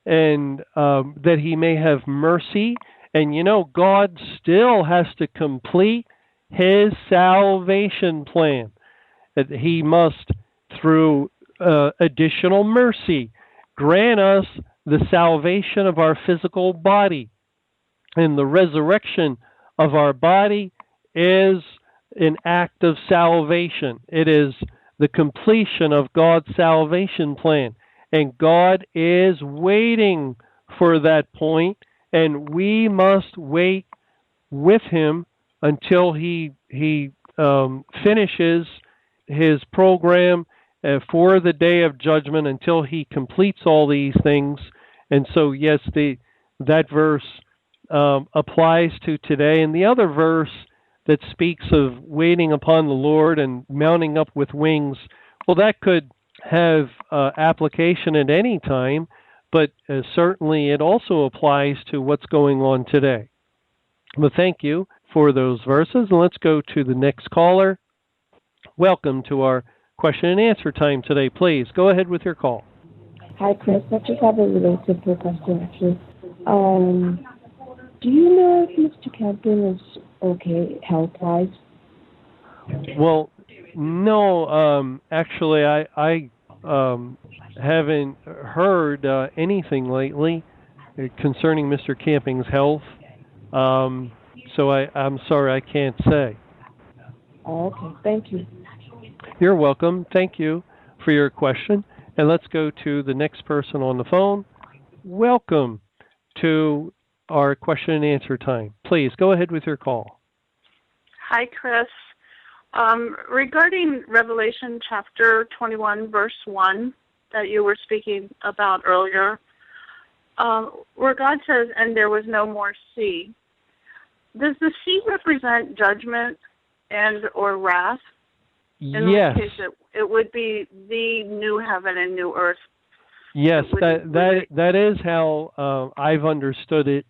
C: and that he may have mercy. And you know, God still has to complete his salvation plan. That he must, through additional mercy, grant us the salvation of our physical body. And the resurrection of our body is an act of salvation. It is the completion of God's salvation plan. And God is waiting for that point, and we must wait with him until he finishes his program for the day of judgment, until he completes all these things. And so, yes, that verse applies to today. And the other verse that speaks of waiting upon the Lord and mounting up with wings, well, that could have application at any time, but certainly it also applies to what's going on today. But thank you for those verses, and let's go to the next caller. Welcome to our question and answer time today. Please go ahead with your call.
M: Hi, Chris. I just have a really simple question, actually. Do you know if Mr. Campbell is okay health-wise?
C: Well, no. Actually, I haven't heard anything lately concerning Mr. Camping's health. So I'm sorry, I can't say.
M: Oh, okay. Thank you.
C: You're welcome. Thank you for your question. And let's go to the next person on the phone. Welcome to our question and answer time. Please go ahead with your call.
N: Hi, Chris. Regarding Revelation chapter 21, verse 1 that you were speaking about earlier, where God says, and there was no more sea, does the sea represent judgment and or wrath? In
C: Yes.
N: which case it would be the new heaven and new earth.
C: Yes, that is how I've understood it.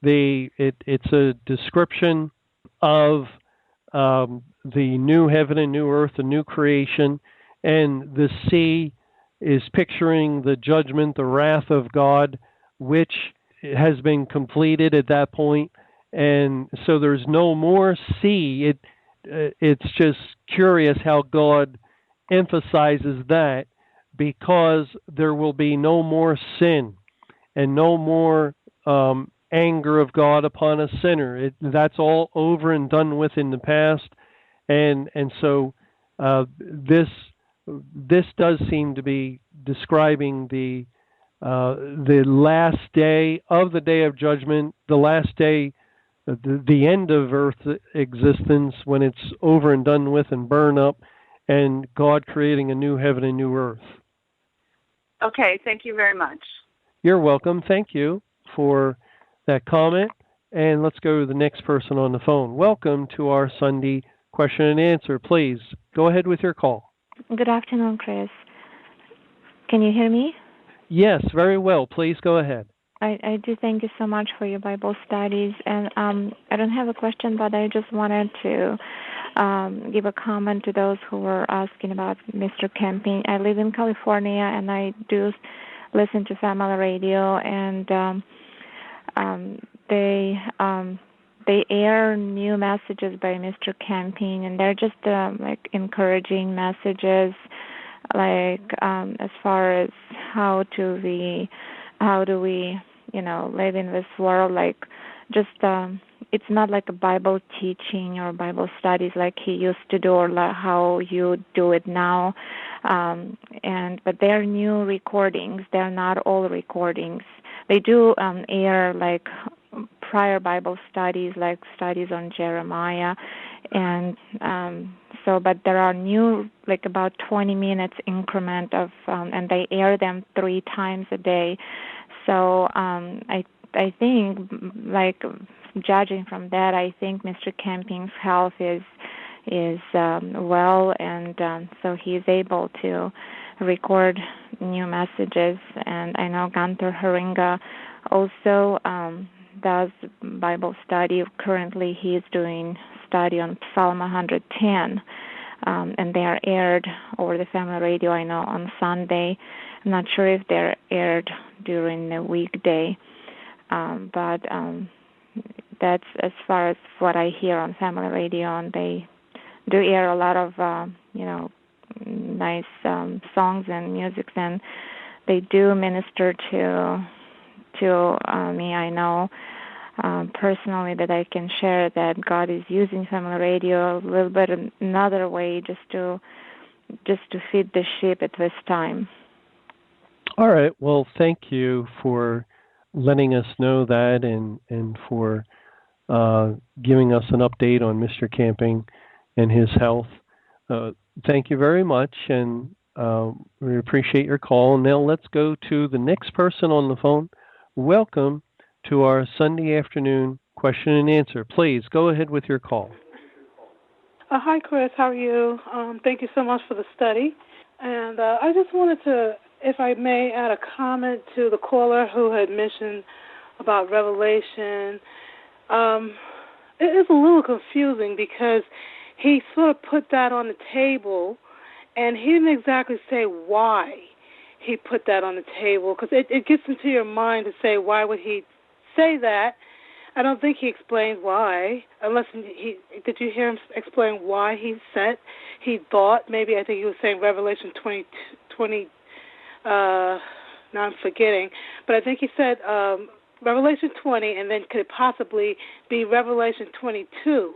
C: It's a description of the new heaven and new earth, the new creation, and the sea is picturing the judgment, the wrath of God, which has been completed at that point, and so there's no more sea. It's just curious how God emphasizes that, because there will be no more sin and no more anger of God upon a sinner. That's all over and done with in the past, and so this does seem to be describing the last day of the day of judgment, the last day, the end of Earth's existence, when it's over and done with and burn up, and God creating a new heaven and new earth.
N: Okay, thank you very much.
C: You're welcome. Thank you for that comment. And let's go to the next person on the phone. Welcome to our Sunday question and answer. Please go ahead with your call.
O: Good afternoon, Chris. Can you hear me?
C: Yes, very well. Please go ahead.
O: I do thank you so much for your Bible studies. And I don't have a question, but I just wanted to give a comment to those who were asking about Mr. Camping. I live in California, and I do listen to family radio, and they air new messages by Mr. Camping, and they're just like encouraging messages, like as far as how do we live in this world, like just it's not like a Bible teaching or Bible studies like he used to do, or like how you do it now. But they're new recordings. They're not all recordings. They do air like prior Bible studies, like studies on Jeremiah, and but there are new, like about 20 minutes increment of, and they air them 3 times a day. So I think, like, judging from that, I think Mr. Camping's health is well, and so he's able to record new messages. And I know Gunther Haringa also does Bible study. Currently, he's doing study on Psalm 110, and they are aired over the family radio, I know, on Sunday. I'm not sure if they're aired during the weekday, but that's as far as what I hear on family radio, and they do air a lot of, nice songs and music, and they do minister to me. I know personally that I can share that God is using family radio a little bit another way, just to feed the sheep at this time.
C: All right. Well, thank you for letting us know that, and for giving us an update on Mr. Camping and his health. Thank you very much, and we appreciate your call. And now let's go to the next person on the phone. Welcome to our Sunday afternoon question and answer. Please go ahead with your call.
P: Hi, Chris. How are you? Thank you so much for the study. And I just wanted to, if I may, add a comment to the caller who had mentioned about Revelation. It is a little confusing because he sort of put that on the table, and he didn't exactly say why he put that on the table, because it gets into your mind to say, why would he say that? I don't think he explained why, unless did you hear him explain why he thought, maybe, I think he was saying Revelation 20, now I'm forgetting, but I think he said Revelation 20, and then could it possibly be Revelation 22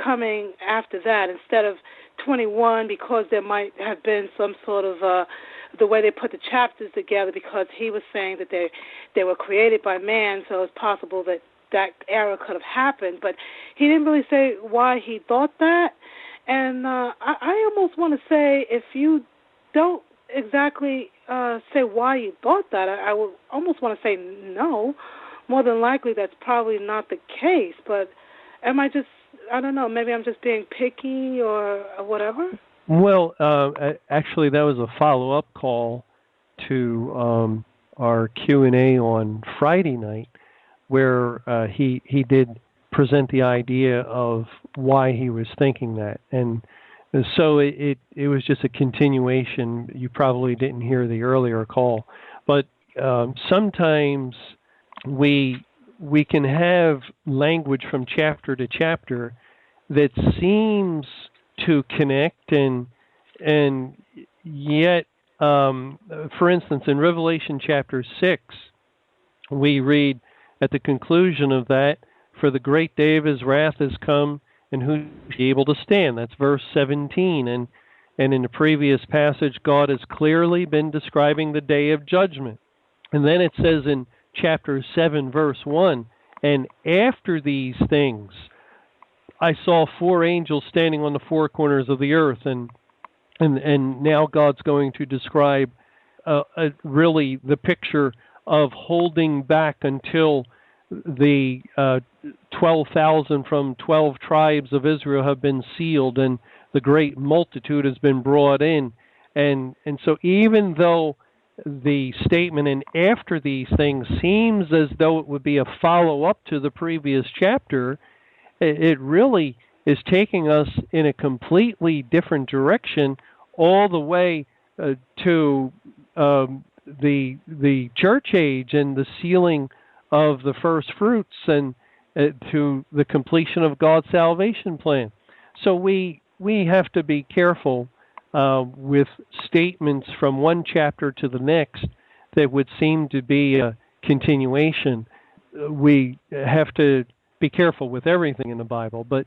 P: coming after that, instead of 21 because there might have been some sort of the way they put the chapters together, because he was saying that they were created by man, so it's possible that that error could have happened. But he didn't really say why he thought that. And I almost want to say, if you don't exactly say why you thought that, I would almost want to say no. More than likely, that's probably not the case. But am I just, I don't know, maybe I'm just being picky or whatever?
C: Well, actually, that was a follow-up call to our Q&A on Friday night, where he did present the idea of why he was thinking that. And so it was just a continuation. You probably didn't hear the earlier call. But sometimes we can have language from chapter to chapter that seems to connect, and yet, for instance, in Revelation chapter 6, we read at the conclusion of that, "For the great day of his wrath has come, and who is able to stand?" That's verse 17. And in the previous passage, God has clearly been describing the day of judgment. And then it says in chapter 7, verse 1, "And after these things, I saw 4 angels standing on the 4 corners of the earth," and now God's going to describe really the picture of holding back until the 12,000 from 12 tribes of Israel have been sealed, and the great multitude has been brought in. And so even though the statement "and after these things" seems as though it would be a follow-up to the previous chapter, it really is taking us in a completely different direction, all the way to the church age and the sealing of the first fruits, and to the completion of God's salvation plan. So we have to be careful with statements from one chapter to the next that would seem to be a continuation. We have to be careful with everything in the Bible. But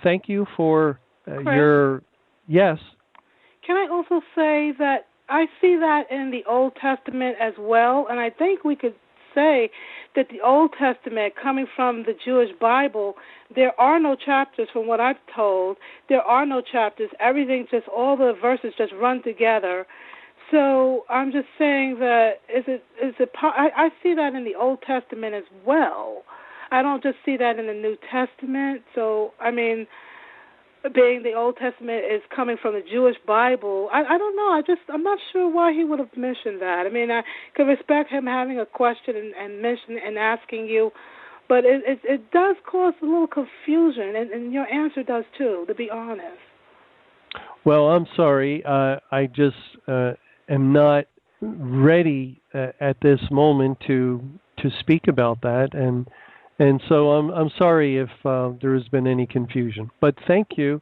C: thank you for your yes.
P: Can I also say that I see that in the Old Testament as well, and I think we could say that the Old Testament, coming from the Jewish Bible, there are no chapters. From what I've told, there are no chapters. Everything, just all the verses just run together. So I'm just saying that I see that in the Old Testament as well. I don't just see that in the New Testament. So, I mean, being the Old Testament is coming from the Jewish Bible, I don't know. I'm not sure why he would have mentioned that. I mean, I could respect him having a question and mention and asking you, but it does cause a little confusion, and your answer does too, to be honest.
C: Well, I'm sorry. I just am not ready at this moment to speak about that, and so I'm sorry if there has been any confusion. But thank you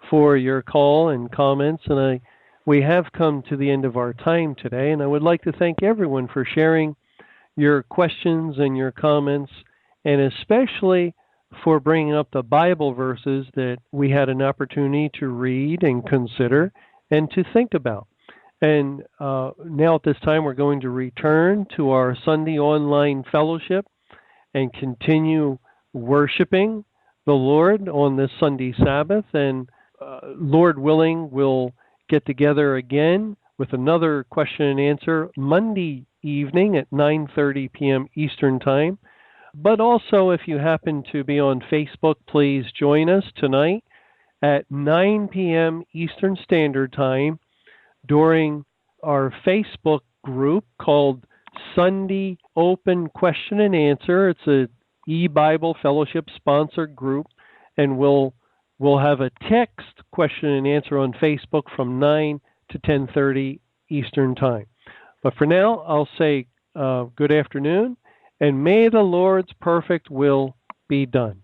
C: for your call and comments, and we have come to the end of our time today, and I would like to thank everyone for sharing your questions and your comments, and especially for bringing up the Bible verses that we had an opportunity to read and consider and to think about. And now at this time, we're going to return to our Sunday online fellowship and continue worshiping the Lord on this Sunday Sabbath. And Lord willing, we'll get together again with another question and answer Monday evening at 9:30 p.m. Eastern Time. But also, if you happen to be on Facebook, please join us tonight at 9 p.m. Eastern Standard Time during our Facebook group called Sunday Open Question and Answer. It's a EBible Fellowship sponsored group, and we'll have a text question and answer on Facebook from 9 to 10:30 Eastern Time. But for now, I'll say good afternoon, and may the Lord's perfect will be done.